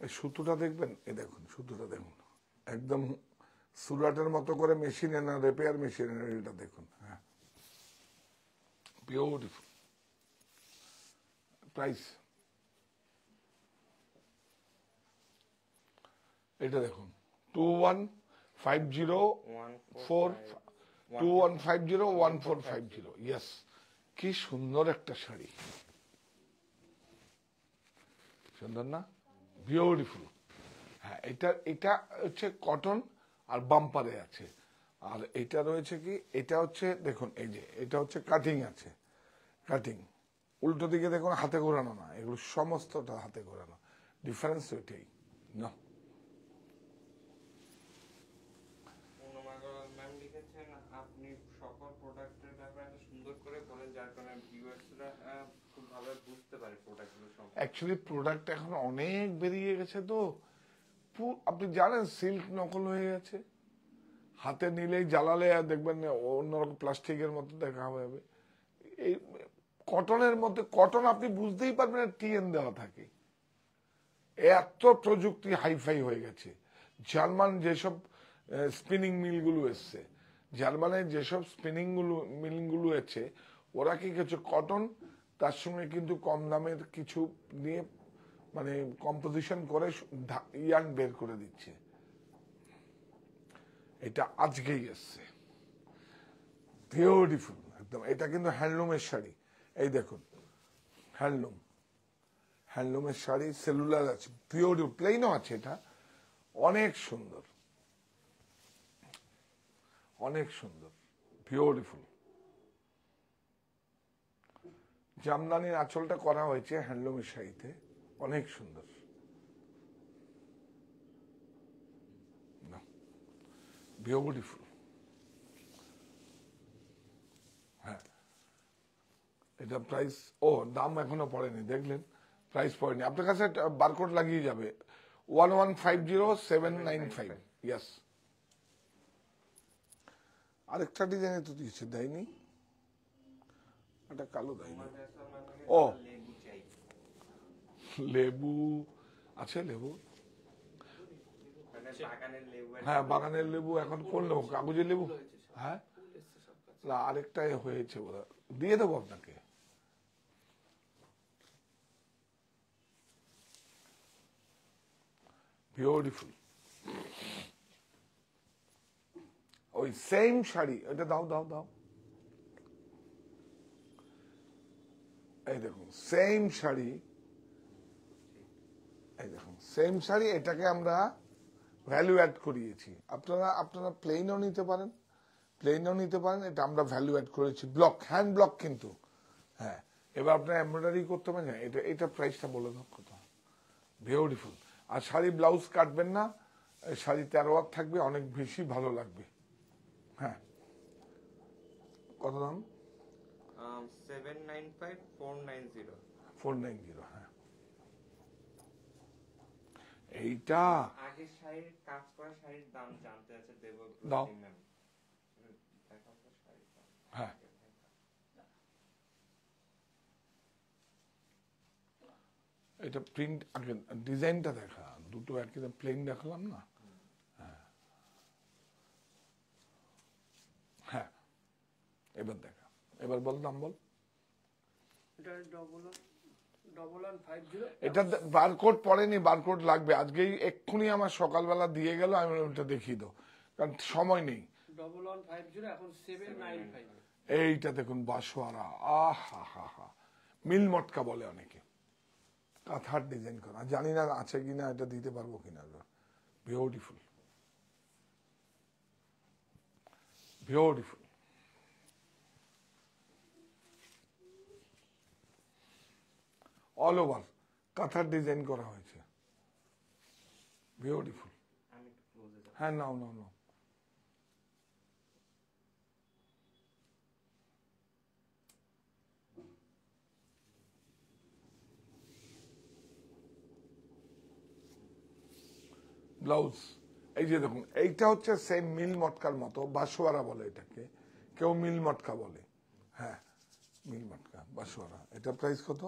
এই সুতোটা দেখবেন, এই দেখুন সুতোটা দেখুন, একদম সুরাটের মতো করে মেশিনে না, রিপেয়ার মেশিনে, এটা দেখুন। হ্যাঁ, বিউটিফুল। প্রাইস এটা দেখুন 1450 ইয়েস, কি সুন্দর একটা শাড়ি, সুন্দর না? বিউটিফুল। হ্যাঁ, এটা হচ্ছে কটন আর বাম্পারে আছে। আর এটা রয়েছে কি, এটা হচ্ছে দেখুন, এই যে এটা হচ্ছে কাটিং আছে, কাটিং উল্টো দিকে দেখুন, হাতে ঘোরানো না, এগুলো সমস্তটা হাতে ঘোরানো। ডিফারেন্স ওইটাই না। ম্যাম লিখেছেন আপনি সকল প্রোডাক্টের ব্যাপারে এত সুন্দর করে বলেন, যার কারণে ভিউয়ার্সরা খুব ভালো বুঝতে পারে প্রোডাক্টগুলো সম্পর্কে। অ্যাকচুয়ালি প্রোডাক্ট এখন অনেক বেরিয়ে গেছে তো, আপনি জানেন সিল্ক নকল হয়ে গেছে, হাতে নিলেই জ্বালালে আর দেখবেন অন্যরকম প্লাস্টিকের মতো দেখা যাবে। এই কটনের মধ্যে, কটন আপনি বুঝতেই পারবেন না টিএন দেওয়া থাকে, এত প্রযুক্তি হাইফাই হয়ে গেছে। জার্মান যেসব স্পিনিং মিলগুলো এসছে, জার্মানের যেসব স্পিনিং মিলগুলো এসছে, ওরা কি কিছু কটন তার সঙ্গে কিন্তু কম দামের কিছু নিয়ে মানে কম্পোজিশন করে ইয়ার্ন বের করে দিচ্ছে। এটা আজকেই এসছে, বিউটিফুল একদম। এটা কিন্তু হ্যান্ডলুমের শাড়ি, এই দেখুন হ্যান্ডলুম, হ্যান্ডলুমের শাড়ি, সেলুলার আছে, বিউটিফুল, প্লেনও আছে। এটা অনেক সুন্দর, অনেক সুন্দর, বিউটিফুল। জামদানির আঁচলটা করা হয়েছে হ্যান্ডলুমের শাড়িতে, অনেক সুন্দর। বিউটিফুল। হ্যাঁ, এটা প্রাইস, ও দাম এখনো পড়েনি, দেখলেন প্রাইস পড়েনি। আপনার কাছে বারকোড লাগিয়ে যাবে, 1150795, ইয়েস। আরেকটা ডিজাইনে তো দিয়েছে, দেয়নি, একটা কালো দেয়নি। ও লেবু আছে, লেবু, হ্যাঁ বাগানের লেবু। এখন কোন লেবু? কাগজের লেবু? হ্যাঁ, না আরেকটা হয়েছে ওরা, দিয়ে দেবো আপনাকে। বিউটিফুল, ওই সেম শাড়ি, ওইটা দাও দাও দাও, এই দেখুন সেম শাড়ি, এই দেখুন সেম শাড়ি। এটাকে আমরা ভ্যালু অ্যাড করিয়েছি। আপনারা প্লেনও নিতে পারেন, প্লেনও নিতে পারেন, এটা আমরা ভ্যালু অ্যাড করেছি, ব্লক, হ্যান্ড ব্লক কিন্তু। হ্যাঁ, এবার আপনার এমব্রয়ডারি করতে পারেন। এটা প্রাইসটা বলে দাও কত। বিউটিফুল। আর শাড়ি ব্লাউজ কাটবেন না, শাড়ি 13 হাত থাকবে, অনেক বেশি ভালো লাগবে। হ্যাঁ, কত দাম? 795490। হ্যাঁ, এইটা আগে শাড়ির কাজ করা শাড়ির দাম জানতে আছে দাও। দেবব্রতী ম্যাম। হ্যাঁ, এটা প্রিন্ট, আগে ডিজাইনটা দেখা, দুটো একই প্লেন দেখালাম না। হ্যাঁ, এবার দেখা, এবার বল দাম বল। এটা বারকোড পড়েনি, বারকোড লাগবে। আজকেই এক্ষুনি আমার সকালবেলা দিয়ে গেল, আমি ওটা দেখিয়ে দাও, কারণ সময় নেই। 1150 এখন 795। এইটা দেখুন বাসোয়ারা, আহা হা হা, মিল মটকা বলে অনেকে, কাঁথার ডিজাইন করা, জানি না আছে কিনা, এটা দিতে পারবো কিনা। Beautiful, beautiful. অল ওভার কাঁথার ডিজাইন করা হয়েছে, বিউটিফুল। আমি একটু ক্লোজে যাব। হ্যাঁ, নাও নাও নাও। ব্লাউজ এই যে দেখুন, এইটা হচ্ছে সেম মিল মটকার মতো, বাসোয়ারা বলে এটাকে, কেউ মিল মটকা বলে। হ্যাঁ, মিল মটকা, বাসোয়ারা। এটা প্রাইস কত?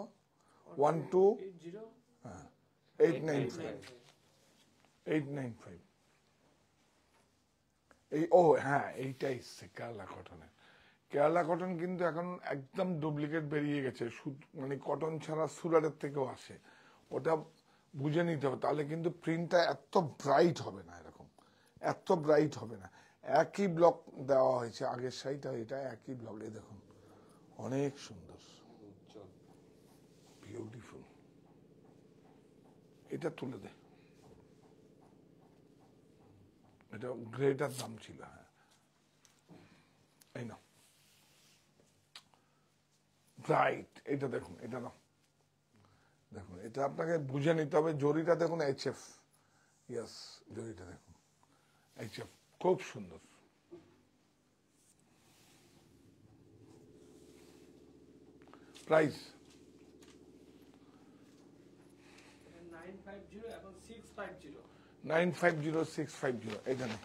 895। 895। এই ও হ্যাঁ, এইটা এসছে কেরালা কটনের। কেরালা কটন কিন্তু এখন একদম ডুপ্লিকেট বেরিয়ে গেছে, মানে কটন ছাড়া সুরাটের থেকেও আসে। ওটা বুঝে নিতে হবে, তাহলে কিন্তু প্রিন্টটা এত ব্রাইট হবে না, এরকম এত ব্রাইট হবে না। একই ব্লক দেওয়া হয়েছে, আগের শাড়িটা এটা একই ব্লক। এই দেখুন, অনেক সুন্দর, বিউটিফুল। এটা তুলে দে, এটা গ্রেটার দাম ছিল। হ্যাঁ, এই না ব্রাইট, এটা দেখুন, এটা না দেখুন, এটা আপনাকে বুঝে নিতে হবে। জরিটা দেখুন, HF, ইয়েস, জরিটা দেখুন, HF, খুব সুন্দর। প্রাইস 950, এটা নেই।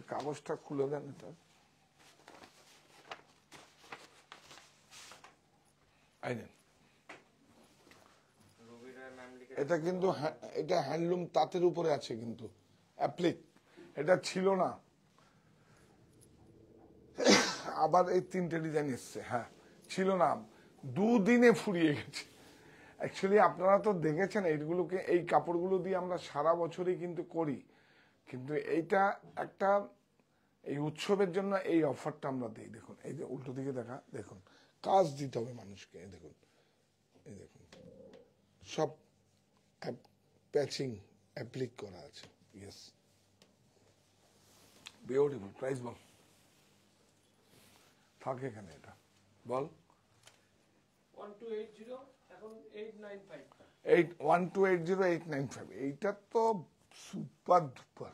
কাগজটা খুলে দেন, এটা আইনেন। এটা কিন্তু এটা হ্যান্ডলুম তাঁতের উপরে আছে, কিন্তু অ্যাপ্লিক এটা ছিল না। আবার এই 3টে ডিজাইন এসছে। হ্যাঁ, ছিল না, দুদিনে ফুরিয়ে গেছে। অ্যাকচুয়ালি আপনারা তো দেখেছেন এইগুলোকে, এই কাপড়গুলো দিয়ে আমরা সারা বছরই কিন্তু করি, কিন্তু এইটা একটা এই উৎসবের জন্য এই অফারটা আমরা দিই। দেখুন, এই যে উল্টো দিকে দেখা, দেখুন কাজ দিতে হবে মানুষকে। এই দেখুন, এই দেখুন, সব প্যাচিং অ্যাপ্লিক করা আছে। Yes, beautiful. প্রাইস বল, থাকে এখানে, এটা বল। 1280, এইটা তো সুপার ডুপার,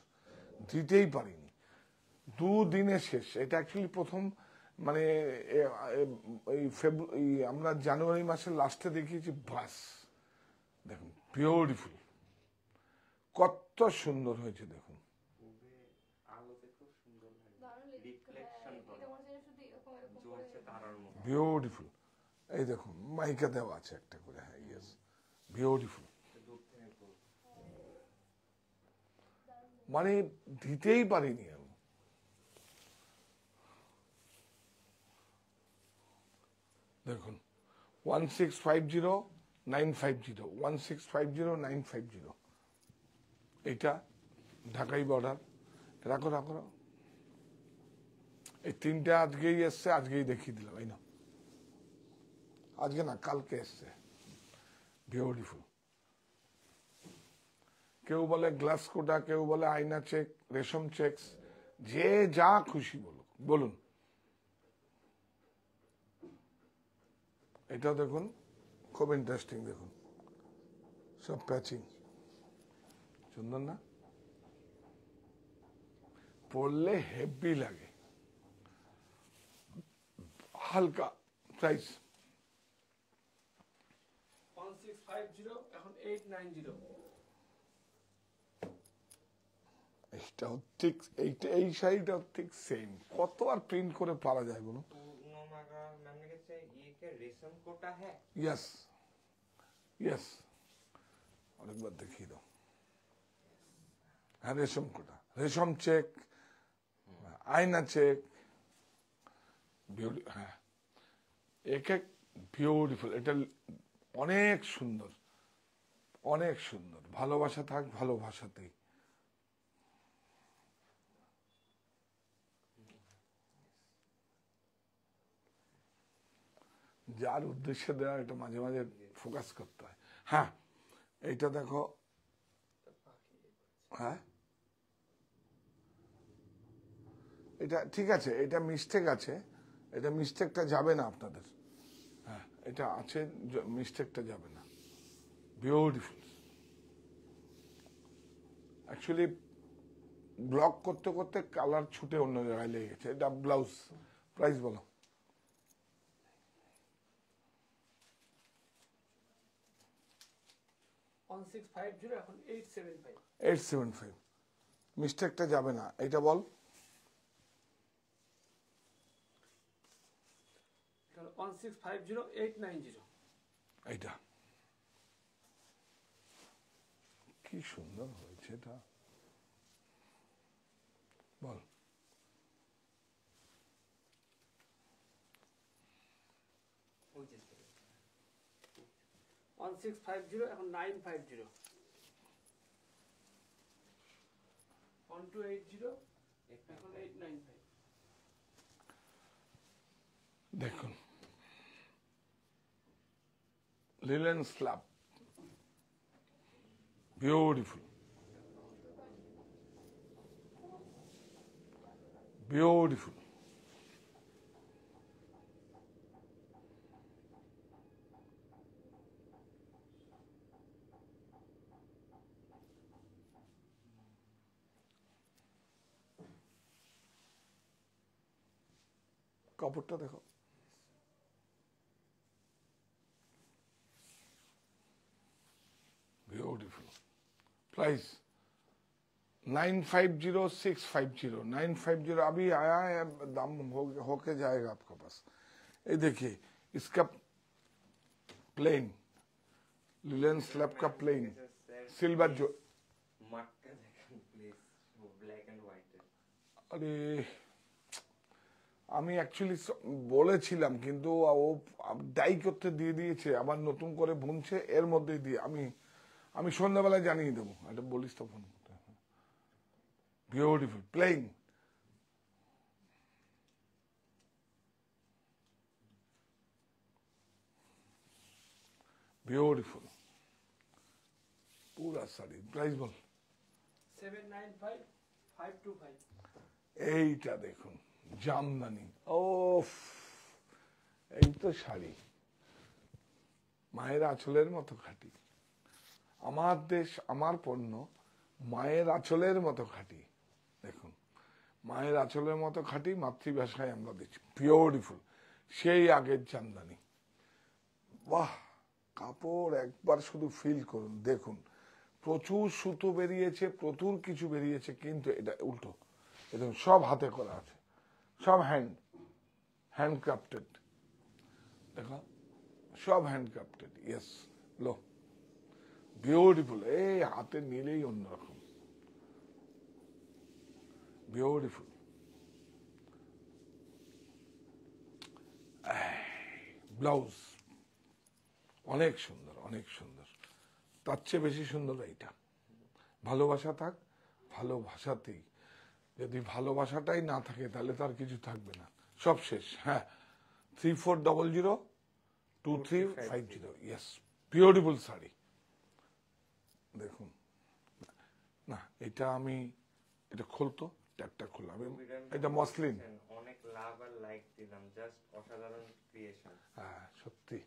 দিতেই পারিনি, দুদিনে শেষ। এটা অ্যাকচুয়ালি প্রথম মানে আমরা জানুয়ারি মাসের লাস্টে দেখিয়েছি, বাস দেখুন, বিউটিফুল, কত সুন্দর হয়েছে দেখুন। আলোতে খুব সুন্দর লাগে, রিফ্লেকশন করে জ্বলছে তারার মতো, বিউটিফুল। এই দেখুন, মাইকা দেওয়া আছে একটা করে। হ্যাঁ, ইয়েস, বিউটিফুল। মানে দিতেই পারিনি আমি। দেখুন, 1650950, 1650950, এইটা ঢাকাই বর্ডার। রাখো রাখো রাখো। এই 3টে আজকেই এসছে, আজকেই দেখিয়ে দিলাম। এই না, আজকে না, কালকে এসছে, বিউটিফুল। কেউ বলে গ্লাস কোটা, কেউ বলে আয়না চেক, রেশম চেকস, যে যা খুশি বলুক, বলুন। এটাও দেখুন, খুব ইন্টারেস্টিং। দেখুন, সব প্যাচিং, সুন্দর না? পরলে হেভি লাগে, হালকা। প্রাইস 1650, এখন 890। এইটাও ঠিক, এই শাড়িটাও ঠিক সেম। কত আর প্রিন্ট করে পারা যায় বলুন? রেশম কোটা হ্যাঁ, ইয়েস ইয়েস, অনেকবার দেখিয়ে দাও। হ্যাঁ, রেশম কোটা, রেশম চেক, আয়না চেক, হ্যাঁ, এক এক বিউটিফুল। এটা অনেক সুন্দর, অনেক সুন্দর। ভালোবাসা থাক ভালোবাসাতেই। যার উদ্দেশ্যে দেওয়া এটা মাঝে মাঝে ফোকাস করতে হয়। হ্যাঁ, এইটা দেখো। হ্যাঁ, এটা ঠিক আছে, এটা মিস্টেক আছে, এটা মিস্টেকটা যাবে না আপনাদের। হ্যাঁ, এটা আছে, মিস্টেকটা যাবে না। বিউটিফুল। অ্যাকচুয়ালি ব্লক করতে করতে কালার ছুটে অন্য জায়গায় লেগে গেছে। এটা ব্লাউজ প্রাইস বলো। 1650 এখন 875। 875, মিস্টেকটা যাবে না। এটা বল। 1650 890। এইটা কি সুন্দর হয়েছে এটা, বল। 1650 এখন 950। 1280 এখন 895। দেখুন, লিলেন স্ল্যাব, বিউটিফুল, বিউটিফুল। কাপড়টা দেখো, বিউটিফুল। प्राइस 950650, 950। अभी आया है, दाम होके जाएगा आपके पास। ये देखिए, इसका प्लेन लिलेन स्लैब का प्लेन सिल्वर जो মাঠটা দেখেন প্লিজ, ব্ল্যাক এন্ড হোয়াইট। আরে আমি অ্যাকচুয়ালি বলেছিলাম, কিন্তু ও ডাই করতে দিয়ে দিয়েছে, আবার নতুন করে বুনছে এর মধ্যে দিয়ে। আমি সন্ধ্যাবেলায় জানিয়ে দেবো, এটা বলিস তো ফোন করতে। বিউটিফুল প্লেইং, বিউটিফুল পুরা শাড়ি। প্রাইস বল। 795 525। এইটা দেখুন, জামদানি। ও এই তো শাড়ি, মায়ের আঁচলের মতো খাঁটি। আমার দেশ আমার পণ্য, মায়ের আঁচলের মতো খাঁটি। দেখুন, মায়ের আঁচলের মতো খাঁটি, মাতৃভাষায় আমরা দিচ্ছি। বিউটিফুল, সেই আগের জামদানি। বাহ, কাপড় একবার শুধু ফিল করুন, দেখুন। প্রচুর সুতো বেরিয়েছে, প্রচুর কিছু বেরিয়েছে, কিন্তু এটা উল্টো। দেখুন, সব হাতে করা আছে, সব হ্যান্ডক্রাফটেড। দেখো, সব হ্যান্ডক্রাফটেড। ইয়েস, লো, বিউটিফুল। এই হাতে নিলেই অন্যরকম, বিউটিফুল। ব্লাউজ অনেক সুন্দর, অনেক সুন্দর। তার চেয়ে বেশি সুন্দর এইটা। ভালোবাসা থাক, ভালোবাসাতেই। যদি ভালোবাসাটাই না থাকে তাহলে তার কিছু থাকবে না, সব শেষ। হ্যাঁ, 34002350। Yes, beautiful sari. দেখুন না, এটা আমি এটা খুলতো, ট্যাগটা খোলা। এটা মসলিন। অনেক লাভ আর লাইক দিলাম, জাস্ট অসাধারণ ক্রিয়েশন। হ্যাঁ, সত্যি।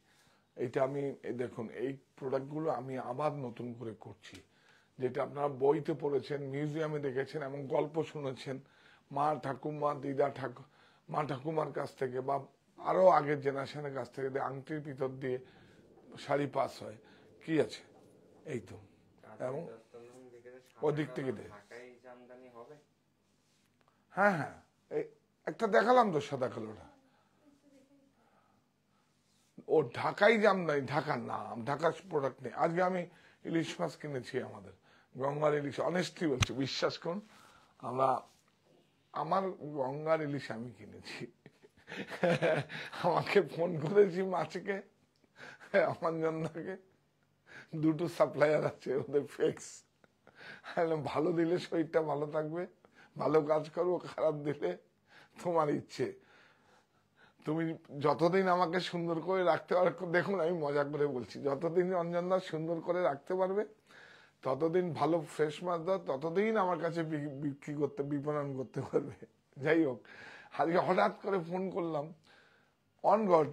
এইটা আমি দেখুন, এই প্রোডাক্টগুলো আমি আবার নতুন করে করছি, যেটা আপনারা বইতে পড়েছেন, মিউজিয়ামে দেখেছেন এবং গল্প শুনেছেন মা ঠাকুমা দিদা মা ঠাকুমার কাছ থেকে, বা আরো আগের জেনারেশনের কাছ থেকে। আংটির ভিতর দিয়ে শাড়ি পাস হয়, কি আছে এই তো। এবং ওদিক থেকে ঢাকাই জামদানি হবে। হ্যাঁ হ্যাঁ, একটা দেখালাম তো সাদা কালোটা, ও ঢাকাই জামদানি। ঢাকার নাম, ঢাকার প্রোডাক্ট নেই। আজকে আমি ইলিশ মাছ কিনেছি, আমাদের গঙ্গার ইলিশ। অনেস্টলি বলছি, বিশ্বাস করুন, আমার গঙ্গার ইলিশ আমি কিনেছি। আমাকে ফোন করেছি মাছকে, আমার জন্যকে, দুটো সাপ্লায়ার আছে, ওদের ফিক্স। ভালো দিলে শরীরটা ভালো থাকবে, ভালো কাজ করবো, খারাপ দিলে তোমার ইচ্ছে। তুমি যতদিন আমাকে সুন্দর করে রাখতে পারবে, দেখুন আমি মজা করে বলছি, যতদিন রঞ্জনদা সুন্দর করে রাখতে পারবে, ততদিন ভালো ফ্রেশ মাছ দাও, ততদিন আমার কাছে বিক্রি করতে, বিপণন করতে পারবে। যাই হোক, আজকে হঠাৎ করে ফোন করলাম, অন গড,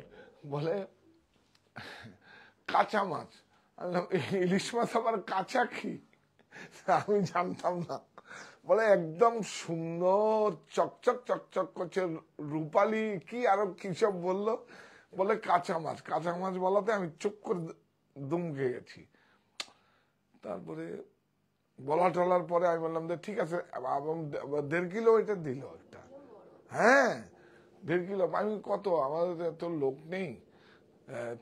বলে কাঁচা মাছ। আমি বললাম, ইলিশ মাছ আবার কাঁচা কি? আমি জানতাম না। বলে একদম সুন্দর চকচক চকচক করছে, রূপালি কি আরো কি সব বললো, বলে কাঁচা মাছ। কাঁচা মাছ বলাতে আমি চুপ করে দুমকে গেছি। তারপরে বলা টলার পরে আমি বললাম যে ঠিক আছে, 1.5 কিলো এটা দিল একটা। হ্যাঁ 1.5 কিলো। আমি কত, আমাদের এত লোক নেই,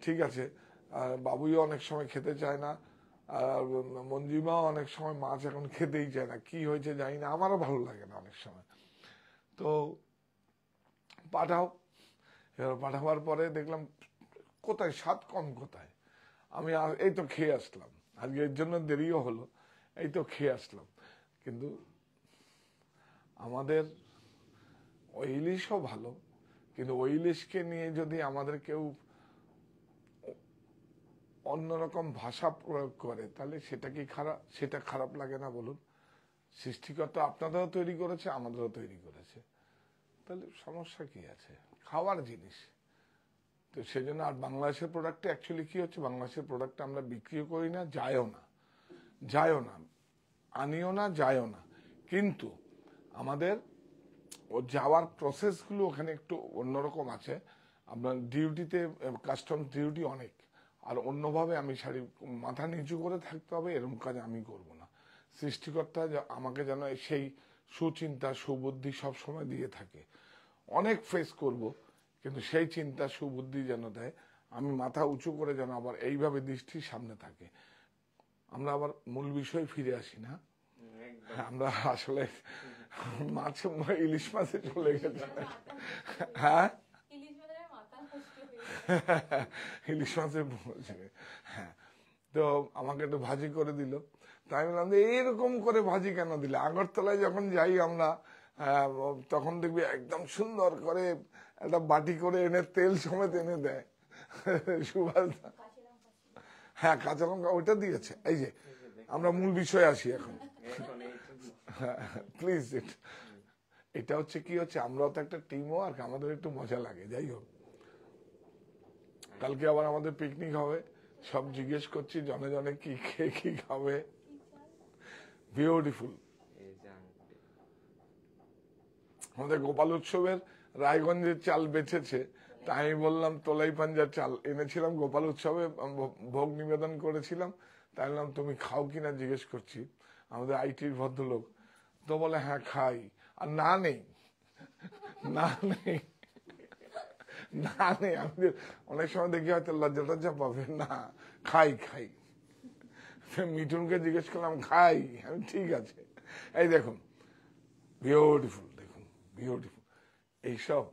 ঠিক আছে। আর বাবুইও অনেক সময় খেতে চায় না, আর মঞ্জিমাও অনেক সময় মাছ এখন খেতেই চায় না, কি হয়েছে জানি না, আমারও ভালো লাগে না অনেক সময়। তো পাঠাও। এবার পাঠাবার পরে দেখলাম কোথায় স্বাদ কম কোথায়, আমি এই তো খেয়ে আসলাম, আজকে এর জন্য দেরিও হলো, এই তো খেয়ে আসলাম। কিন্তু আমাদের ওই ইলিশও ভালো, কিন্তু ওই ইলিশকে নিয়ে যদি আমাদের কেউ অন্যরকম ভাষা প্রয়োগ করে, তাহলে সেটা কি খারাপ? সেটা খারাপ লাগে না বলুন? সৃষ্টিকর্তা আপনাদেরও তৈরি করেছে, আমাদেরও তৈরি করেছে, তাহলে সমস্যা কি আছে? খাওয়ার জিনিস তো সেজন্য। আর বাংলাদেশের প্রোডাক্টে অ্যাকচুয়ালি কি হচ্ছে, বাংলাদেশের প্রোডাক্টটা আমরা বিক্রিও করি না, যায়ও না, আনিও না, যায়ও না। কিন্তু আমাদের ও যাওয়ার প্রসেসগুলো ওখানে একটু অন্যরকম আছে। আপনার ডিউটিতে, কাস্টমস ডিউটি অনেক, আর অন্যভাবে আমি মাথা নিচু করে থাকতে হবে, এরকম কাজ আমি করব না। সৃষ্টিকর্তা আমাকে যেন সেই সুচিন্তা সুবুদ্ধি সব সময় দিয়ে থাকে। অনেক ফেস করব, কিন্তু সেই চিন্তা সুবুদ্ধি যেন দেয়, আমি মাথা উঁচু করে যেন আবার এইভাবে দৃষ্টির সামনে থাকে। আমরা আবার মূল বিষয়ে ফিরে আসি না, আমরা আসলে মাছে, ইলিশ মাছে চলে গেছে। হ্যাঁ ইলিশ মাছের বলছে। হ্যাঁ, তো আমাকে একটু ভাজি করে দিল, তাই বললাম যে এইরকম করে ভাজি কেন দিলে? আগরতলায় যখন যাই আমরা, তখন দেখবি একদম সুন্দর করে একটা বাটি করে এনে তেল সমেত এনে দেয় সুভাষ। হ্যাঁ, কাঁচা লঙ্কা ওইটা দিয়েছে। এই যে আমরা মূল বিষয়ে আসি এখন, প্লিজ। এটা হচ্ছে কি হচ্ছে, আমরাও তো একটা টিম ওয়ার্ক, আমাদের একটু মজা লাগে। যাই হোক, কালকে আবার আমাদের পিকনিক হবে, সব জিজ্ঞেস করছি জনে জনে কি খেয়ে কি খাবে। বিউটিফুল। আমাদের গোপাল উৎসবের রায়গঞ্জের চাল বেচেছে, তাই আমি বললাম তোলাই পাঞ্জার চাল এনেছিলাম, গোপাল উৎসবে ভোগ নিবেদন করেছিলাম, তাই বললাম তুমি খাও কিনা জিজ্ঞেস করছি। আমাদের আইটির ভদ্রলোক তো বলে হ্যাঁ খাই, আর না নেই। আমি অনেক সময় দেখি হয়তো লজ্জা পাবে না, খাই। মিঠুনকে জিজ্ঞেস করলাম খাই, আমি ঠিক আছে। এই দেখুন বিউটিফুল, দেখুন বিউটিফুল। এইসব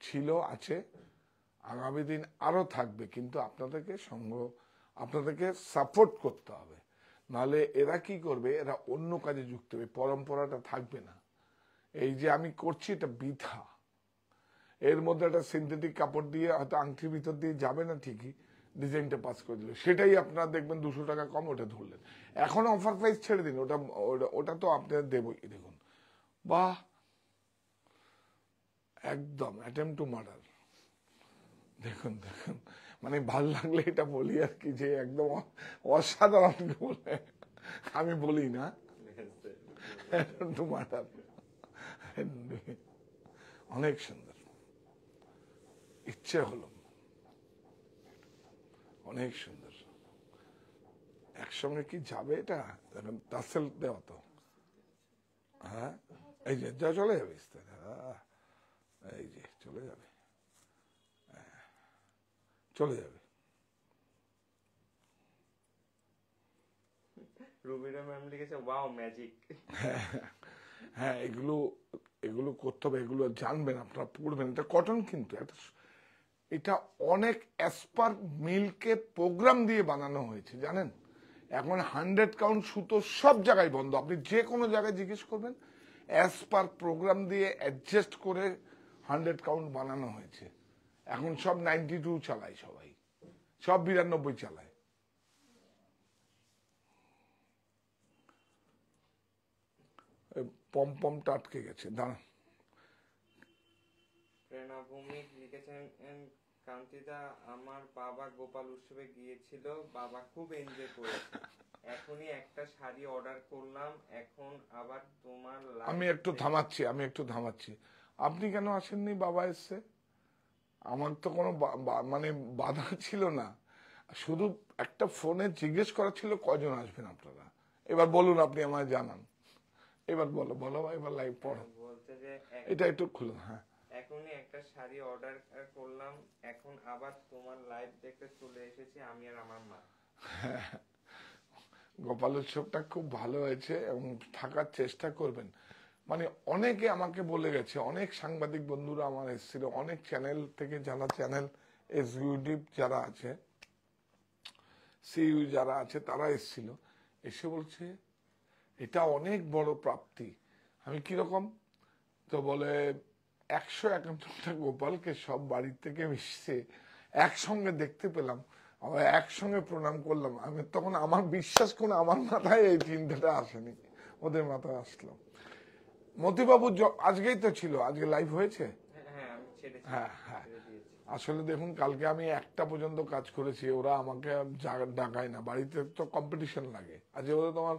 ছিল, আছে, আগামী দিন আরো থাকবে, কিন্তু আপনাদেরকে সাপোর্ট করতে হবে, নাহলে এরা কি করবে, এরা অন্য কাজে যুক্ত হবে, পরম্পরাটা থাকবে না। এই যে আমি করছি এটা বৃথা। এর মধ্যে একটা সিনথেটিক কাপড় দিয়ে হয়তো আংটির ভিতর দিয়ে যাবে না ঠিকই, ডিজাইনটা পাস করে দিল, সেটাই আপনারা দেখবেন 200 টাকা কম, ওটা ধরলেন। এখন অফার প্রাইস ছেড়ে দিন, ওটা তো আপনাদের দেবই। দেখুন, বাহ, একদম অ্যাটেম্প টু মার্ডার। দেখুন, মানে ভাল লাগলে এটা বলি আর কি, যে একদম অসাধারণ বলে আমি বলি না, অ্যাটেম্প টু মার্ডার। অনেক সুন্দর, ইচ্ছে হলো, অনেক সুন্দর। একসঙ্গে কি যাবে এটা? টাসেল দেওয়া তো, হ্যাঁ, এই যে যা চলে যাবে, এই যে চলে যাবে, চলে যাবে। রুবিনা ম্যাম লিখেছে ওয়াও ম্যাজিক। হ্যাঁ, এগুলো করতে হবে, এগুলো জানবেন, আপনারা পড়বেন। এটা কটন, কিন্তু এটা অনেক অ্যাসপার মিল্কের প্রোগ্রাম দিয়ে বানানো হয়েছে, জানেন? এখন 100 কাউন্ট সুতো সব জায়গায় বন্ধ, আপনি যে কোনো জায়গায় জিজ্ঞেস করবেন, অ্যাসপার প্রোগ্রাম দিয়ে অ্যাডজাস্ট করে 100 কাউন্ট বানানো হয়েছে। এখন সব 92 চালায়, সবাই সব 92 চালায়। পমপমটা আটকে গেছে, দাঁড়া। প্রেরণা ভৌমিক লিখেছেন, কান্তিদা আমার বাবা গোপাল উৎসবে গিয়েছিল, বাবা খুব এনজয় করেছে। এখনই একটা শাড়ি অর্ডার করলাম, এখন আবার তোমার আমি একটু থামাচ্ছি। আপনি কেন আসেননি? বাবা এসছে, আমার তো কোনো মানে বাধা ছিল না, শুধু একটা ফোনে জিজ্ঞেস করা ছিল কজন আসবেন আপনারা। এবার বলুন, আপনি আমায় জানান, এবার বলো এবার লাইভ পড়ো। বলছে যে এটা একটু খুলো। হ্যাঁ, এখনই একটা শাড়ি অর্ডার করলাম, এখন আবার তোমার লাইভ দেখতে চলে এসেছি আমি আর আমার মা। গোপাল উৎসবটা খুব ভালো হয়েছে এবং থাকার চেষ্টা করবেন। মানে অনেকে আমাকে বলে গেছে, অনেক সাংবাদিক বন্ধুরা আমার এসেছিল, অনেক চ্যানেল থেকে, যারা চ্যানেল এক্সিকিউটিভ যারা আছে, সিইও যারা আছে, তারা এসেছিল, এসে বলছে এটা অনেক বড় প্রাপ্তি। আমি কিরকম, তো বলে 151টা গোপালকে সব বাড়ির থেকে মিশছে একসঙ্গে দেখতে পেলাম, আমরা একসঙ্গে প্রণাম করলাম। আমি তখন আমার বিশ্বাস করে আমার মাথায় এই চিন্তাটা আসেনি, ওদের মাথায় আসলো। মতিবাবু আজকেই তো ছিল, আজকে লাইভ হয়েছে। হ্যাঁ, আসলে দেখুন, কালকে আমি 1টা পর্যন্ত কাজ করেছি, ওরা আমাকে ডাকায় না, বাড়িতে তো কম্পিটিশন লাগে। আজকে ওরা তোমার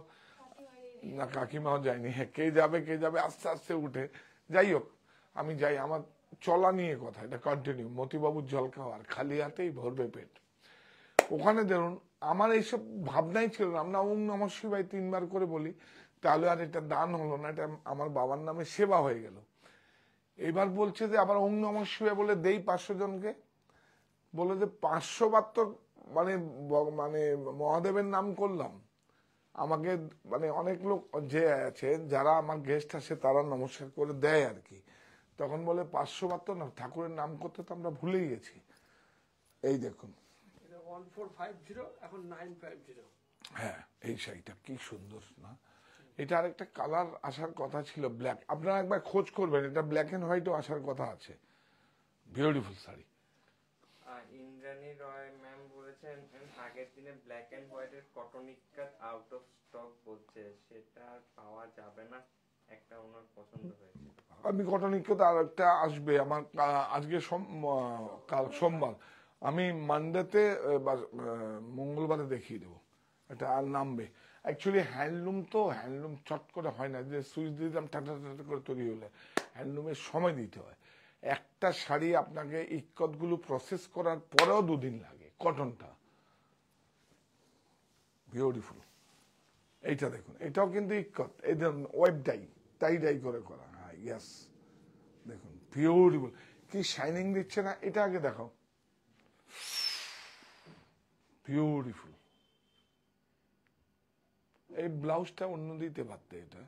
না, কাকিমাও যায়নি। হ্যাঁ, কে যাবে আস্তে আস্তে উঠে। যাই হোক, আমি যাই, আমার চলা নিয়ে কথা, এটা কন্টিনিউ। মতিবাবুর জল খাওয়ার, খালি হাতেই ভরবে পেট। ওখানে ধরুন আমার এইসব ভাবনাই ছিল না। আমরা ওম নমঃ শিবায় 3বার করে বলি, তাহলে আর এটা দান হলো না, এটা আমার বাবার নামে সেবা হয়ে গেল। এবার বলছে যে আবার ওম নমঃ শিবায় বলে দেই 500 জনকে, বলে যে 500 বার তো মানে মানে মহাদেবের নাম করলাম। আমাকে মানে অনেক লোক যে আছে, যারা আমার গেস্ট আসে, তারা নমস্কার করে দেয় আর কি। তখন বলে 500 বার তো না, ঠাকুরের নাম করতে তো আমরা ভুলেই গেছি। এই দেখুন 1450, এখন 950। হ্যাঁ, এই শাড়িটা কি সুন্দর না? এটা আরেকটা কালার আসার কথা ছিল, ব্ল্যাক। আপনারা একবার খোঁজ করবেন, এটা ব্ল্যাক এন্ড হোয়াইটও আসার কথা আছে। বিউটিফুল শাড়ি। ইন্দ্রাণী রয় ম্যাম বলেছেন, আগের দিনে ব্ল্যাক এন্ড হোয়াইট এর cotton ikat out of stock বলছে, সেটা আর পাওয়া যাবে না, একটা ওনার পছন্দ হয়েছে। আমি কটন ইক্কাতে আর একটা আসবে আমার, আজকে কাল সোমবার, আমি মানডেতে মঙ্গলবারে দেখিয়ে দেবো, এটা আর নামবে। অ্যাকচুয়ালি হ্যান্ডলুম তো, হ্যান্ডলুম চট করে হয় না, যে সুইচ দিয়ে দিলাম টাটা টাটা করে তৈরি হলে, হ্যান্ডলুমের সময় দিতে হয়। একটা শাড়ি আপনাকে ইক্কত গুলো প্রসেস করার পরেও 2 দিন লাগে। কটনটা বিউটিফুল। এইটা দেখুন, এটাও কিন্তু ইক্কত, এই ধরুন ওয়েব টাই করে করা। হ্যাঁ, ইয়েস, দেখুন বিউটিফুল, কি শাইনিং দিচ্ছে না? এটা আগে দেখাও, বিউটিফুল। এই ব্লাউজটা অন্য দিতে পারতে, এটা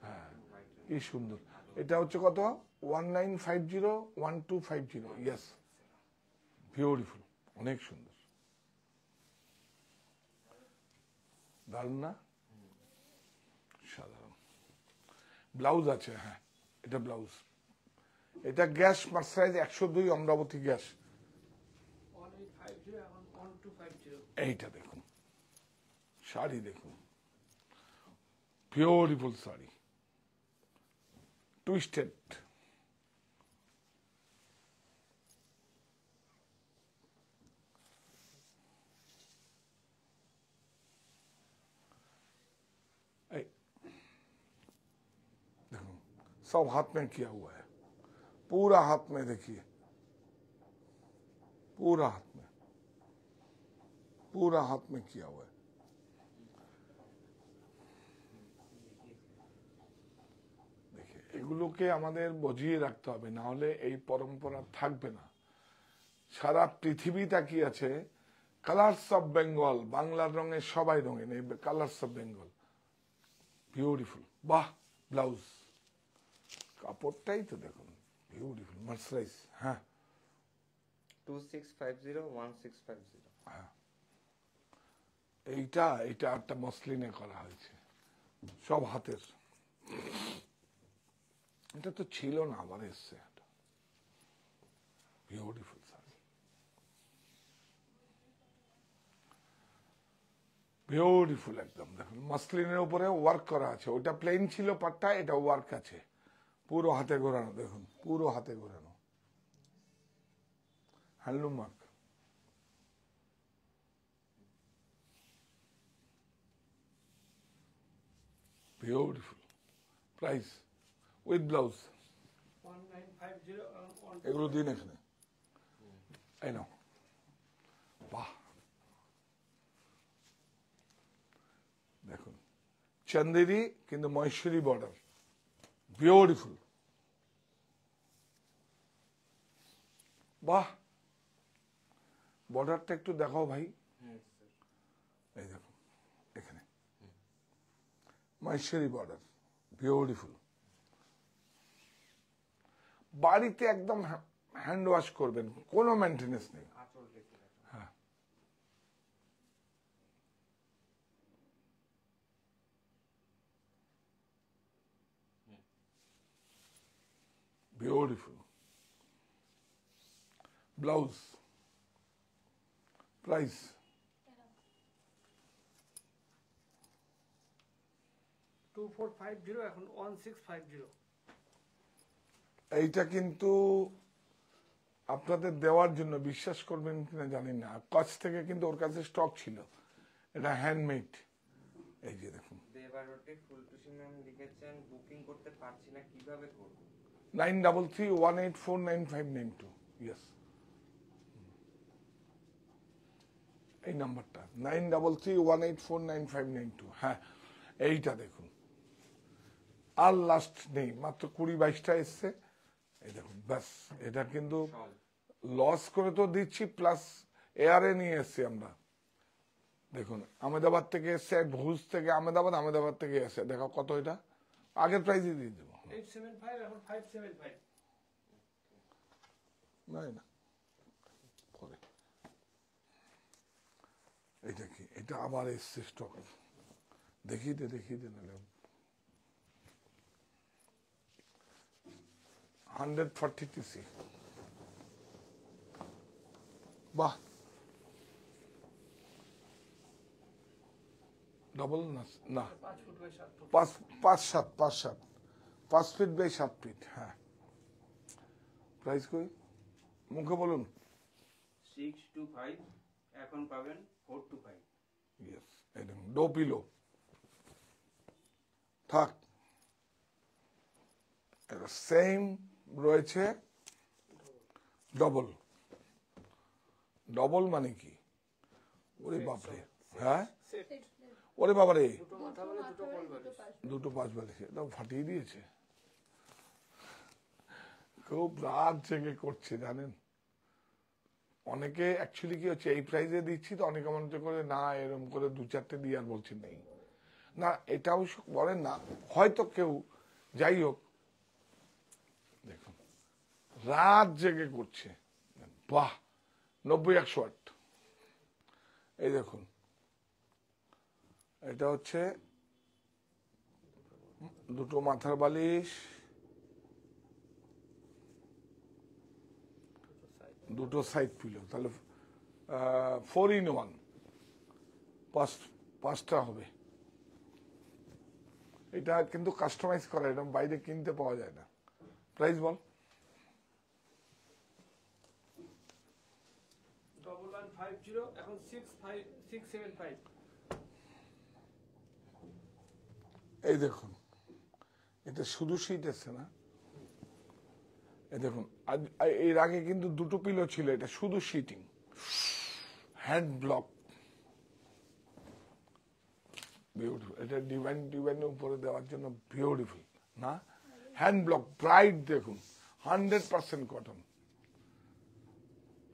হ্যাঁ, কি সুন্দর। এটা হচ্ছে কত? 1950, 1250। ইয়েস, বিউটিফুল, অনেক সুন্দর, দারুণ না? সাধারণ ব্লাউজ আছে। হ্যাঁ, এটা ব্লাউজ, এটা গ্যাস মার্সারাইজ 102 অমরাবতী গ্যাস। 1850, এখন 1250। এইটা দেখুন, শাড়ি দেখুন, বিউটিফুল শাড়ি, টুইস্টেড। देखो सब हाथ में किया हुआ है, पूरा हाथ में, देखिए पूरा हाथ में किया हुआ है। देखिए এগুলোকে আমাদের বজিয়ে রাখতে হবে, না হলে এই পরম্পরা থাকবে না। সারা পৃথিবী তাকিয়ে আছে কালার্স অফ বেঙ্গল, বাংলার রঙে সবাই রঙিন, এই কালার্স অফ বেঙ্গল, বিউটিফুল। বাহ, ব্লাউজ, কাপড়টাই তো দেখুন বিউটিফুল, মার্সারাইজ। হ্যাঁ, 2650, 1650। হ্যাঁ, এইটা একটা মসলিনে করা হয়েছে, সব হাতের। এটা তো ছিল না, আবার এসছে। বিউটিফুল শাড়ি, বিউটিফুল একদম। দেখুন মাসলিনের উপরে ওয়ার্ক করা আছে, ওটা প্লেন ছিল পাটটা, এটা ওয়ার্ক আছে, পুরো হাতে ঘোরানো। দেখুন পুরো হাতে ঘোরানো, handloom mark. Beautiful. Price with blouse 1950 এখন এগুলো দিন এখানে, এই নাও। বাহ, দেখুন চন্দেরি কিন্তু মহেশ্বরী বর্ডার, বিউটিফুল। বাহ, বর্ডারটা একটু দেখাও ভাই। এই দেখুন এখানে মহেশ্বরী বর্ডার, বিউটিফুল। বাড়িতে একদম হ্যান্ড ওয়াশ করবেন, কোনো মেনটেনেন্স নেই। আঁচল রেখে রাখা। হ্যাঁ, বিউটিফুল। ব্লাউজ প্রাইস 2450 এখন 1650। এইটা কিন্তু আপনাদের দেওয়ার জন্য, বিশ্বাস করবেন কিনা জানি না, কচ থেকে কিন্তু ওর কাছে স্টক ছিল, এটা হ্যান্ডমেড। এই যে দেখুন দেবারটে ফুলটুসি ম্যাম লিখেছেন বুকিং করতে পারছি না, কিভাবে করব? 9331849592, ইয়েস, এই নাম্বারটা 9331849592। হ্যাঁ, এইটা দেখুন, আর লাস্ট নেই, মাত্র 20-22টা এসছে। এই দেখুন ব্যাস, এটা কিন্তু সব লস করে তো দিচ্ছি, প্লাস এয়ারে নিয়ে এসছি আমরা। দেখুন আহমেদাবাদ থেকে এসছে, ভুজ থেকে আহমেদাবাদ, আহমেদাবাদ থেকে এসে দেখো কত, এটা আগের প্রাইসে দিয়ে দেবো। 875 এখন 575। নাই না, পরে এটা কি, এটা আবার এসছে স্টক, দেখিয়ে দে নাহলে। 140 TC, বাহ, ডবল না, 5 foot by 7 foot. 5 feet by 7 feet. হ্যাঁ, প্রাইস কই মুখে বলুন। 625 এখন পাবেন 425। ইয়েস, একদম ডো পিলো থাক, সেম রয়েছে। ডবল, ডবল মানে কি? ওরে বাপরে, হ্যাঁ সেট ওরে বাবারে, দুটো মাথা বালি দুটো কোল বালিশ। দুটো 5 বালিশ, এটা ফাটিয়ে দিয়েছে। খুব রাত জেগে করছে জানেন। অনেকে অ্যাকচুয়ালি কি হচ্ছে, এই প্রাইসে দিচ্ছি তো অনেকে মনে করে না, এরকম করে 2-4টে দিয়ে আর বলছে নেই না, এটা অবশ্য বলেন না, হয়তো কেউ, যাই হোক দেখুন রাত জেগে করছে। বাহ, 90-108। এই দেখুন এটা হচ্ছে দুটো মাথার বালিশ, দুটো সাইড পিলো, তাহলে 4 in 1, 5টা হবে। এটা কিন্তু কাস্টমাইজ করা, এটা বাইরে কিনতে পাওয়া যায় না। প্রাইস বল। 1150 এখন 675। এই দেখুন এটা শুধু শীট এসছে না, এই দেখুন এর আগে কিন্তু দুটো পিলো ছিল, এটা শুধু শীটিং, হ্যান্ড ব্লক, বিউটিফুল। এটা ডিভাইনের উপরে দেওয়ার জন্য বিউটিফুল না, হ্যান্ড ব্লক ব্রাইট, দেখুন 100% কটন,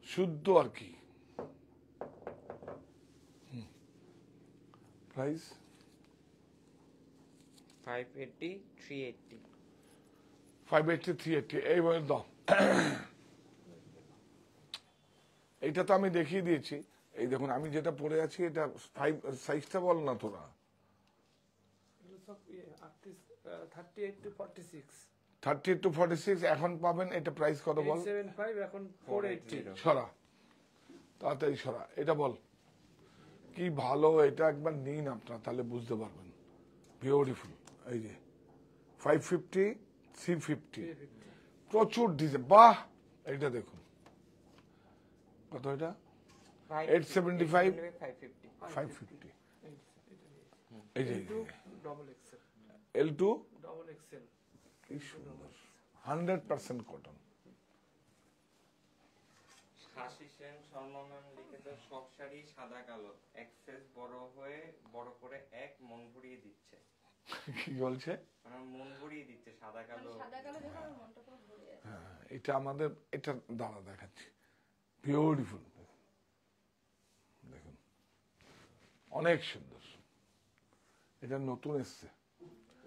শুদ্ধ আর কি। প্রাইস 580 380। 580 380, এই বলে দাও। এইটা তো আমি দেখিয়ে দিয়েছি। এই দেখুন আমি যেটা পরে আছি, এটা 5 সাইজটা বল না তোরা। এগুলো সব 38 to 46। 38 to 46 এখন পাবেন। এটা প্রাইস কত বল? 875 এখন 480 সরা, তাড়াতাড়ি সরা, এটা বল কি ভালো। এটা একবার নিন আপনারা, তাহলে বুঝতে পারবেন। বিউটিফুল। এই যে 550, 350, প্রচুর ডিজাইন। বাহ, এটা দেখুন কত, এটা 875, 550। এই যে double XL L2 double XL কি সুন্দর, 100% কটন। হাসি সেন শর্মা ম্যাম লিখেছে সব শাড়ি সাদা কালো, এক্সেস বড় হয়ে বড় করে এক মন ভরিয়ে দিচ্ছে। কি বলছে? মানে মন ভরিয়ে দিচ্ছে সাদা কালো। সাদা কালো দেখো আমার মনটা পুরো ভরে যাচ্ছে। হ্যাঁ, এটা আমাদের, এটা দাঁড়া দেখাচ্ছি। বিউটিফুল, দেখুন অনেক সুন্দর। এটা নতুন এসছে,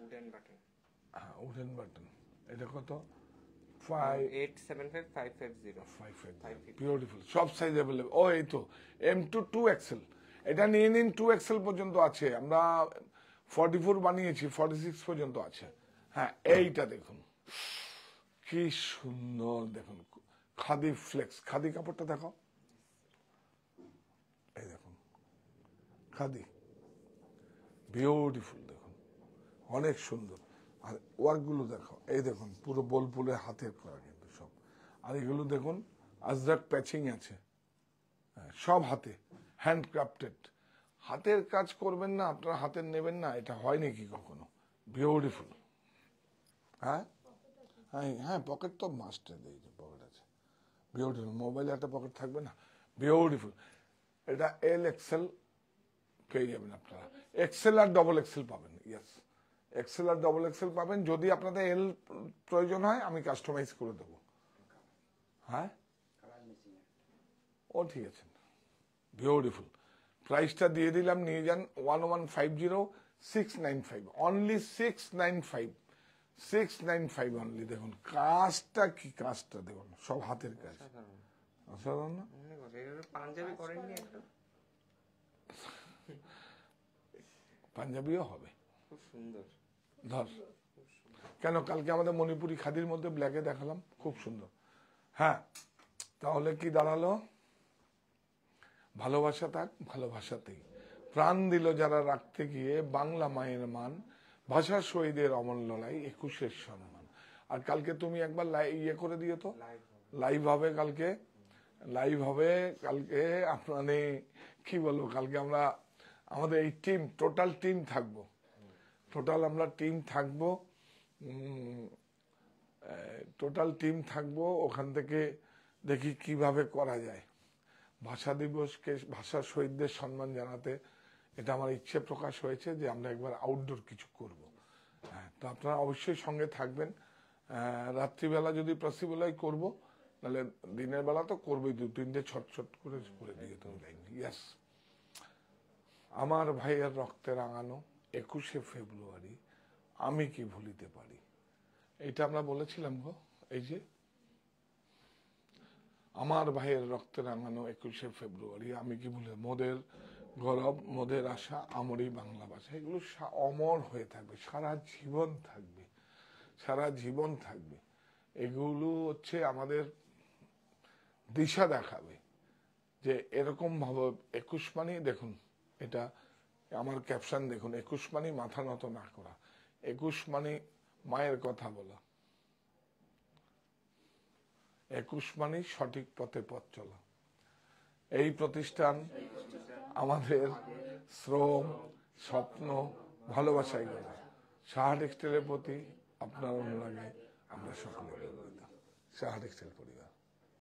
উডেন বাটন। হ্যাঁ, উডেন বাটন। এটা কত? 875 550 550। বিউটিফুল, সব সাইজ অ্যাভেলেবল। ও এই তো M2 2XL, এটা নিয়ে নিন। 2XL পর্যন্ত আছে, আমরা 44 বানিয়েছি, 46 পর্যন্ত আছে। হ্যাঁ, এইটা দেখুন কি সুন্দর, দেখুন খাদি ফ্লেক্স, খাদি কাপড়টা দেখো, এই দেখুন খাদি, বিউটিফুল, দেখুন অনেক সুন্দর। আর ওয়ার্কগুলো দেখো, এই দেখুন পুরো বোলপুলের হাতের করা কিন্তু সব। আর এগুলো দেখুন আজরাক প্যাচিং আছে, হ্যাঁ, সব হাতে হ্যান্ডক্রাফটেড। হাতের কাজ করবেন না আপনারা, হাতের নেবেন না, এটা হয় নাকি কখনো? বিউটিফুল। হ্যাঁ হ্যাঁ হ্যাঁ, পকেট তো মাস্টার, এই যে পকেট আছে, বিউটিফুল। মোবাইলে একটা পকেট থাকবে না, বিউটিফুল। এটা LXL পেয়ে যাবেন আপনারা। XL আর ডবল XL পাবেন, ইয়েস, XL আর ডবল XL পাবেন। যদি আপনাদের L প্রয়োজন হয় আমি কাস্টমাইজ করে দেবো। হ্যাঁ, ও ঠিক আছে, বিউটিফুল। প্রাইসটা দিয়ে দিলাম, নিয়ে যান। 1150 695, অনলি 695, 695 অনলি। দেখুন কাজটা কি, কাজটা দেখুন, সব হাতের কাজ, অসাধারণ না? পাঞ্জাবি করেননি একটা? পাঞ্জাবিও হবে, খুব সুন্দর। ধর, কেন কালকে আমাদের মণিপুরি খাদির মধ্যে ব্ল্যাকে দেখালাম, খুব সুন্দর। হ্যাঁ, তাহলে কি দাঁড়ালো? ভালোবাসা থাক ভালোবাসাতেই। প্রাণ দিল যারা রাখতে গিয়ে, বাংলা মায়ের মান, ভাষা শহীদের অমর লড়াই, 21-এর সম্মান। আর কালকে তুমি একবার ইয়ে করে দিও তো, লাইভ হবে কালকে, লাইভ হবে কালকে। আপনার কি বলবো, কালকে আমরা আমাদের এই টিম, টোটাল টিম থাকবো, টোটাল আমরা টিম থাকবো, টোটাল টিম থাকবো। ওখান থেকে দেখি কিভাবে করা যায় ভাষা দিবসকে, ভাষা শহীদদের সম্মান জানাতে। এটা আমার ইচ্ছে প্রকাশ হয়েছে যে আমরা একবার আউটডোর কিছু করব। হ্যাঁ, তো আপনারা অবশ্যই সঙ্গে থাকবেন। রাত্রিবেলা যদি পসিবল হয় করবো, নাহলে দিনের বেলা তো করবোই, 2-3টে ছট করে দিয়ে তো লাইন। ইয়াস, আমার ভাইয়ের রক্তে রাঙানো 21শে ফেব্রুয়ারি, আমি কি ভুলিতে পারি। এটা আমরা বলেছিলাম গো, এই যে আমার ভাইয়ের রক্তে রাঙানো 21শে ফেব্রুয়ারি, আমি কি ভুলে, মোদের গৌরব, মোদের আশা, আমরই বাংলা ভাষা। এগুলো অমর হয়ে থাকবে, সারা জীবন থাকবে, সারা জীবন থাকবে। এগুলো হচ্ছে আমাদের দিশা দেখাবে যে এরকম ভাবে 21 মানে, দেখুন এটা আমার ক্যাপশন দেখুন, 21 মানে মাথা নত না করা, 21 মানে মায়ের কথা বলা, 21 মানে সঠিক পথে পথ চলা। এই প্রতিষ্ঠান আমাদের শ্রম, স্বপ্ন, ভালোবাসায় গড়া। সাহা টেক্সটাইলের প্রতি আপনার অনুরাগে আমরা সকলে গর্বিত। সাহা টেক্সটাইল পরিবার।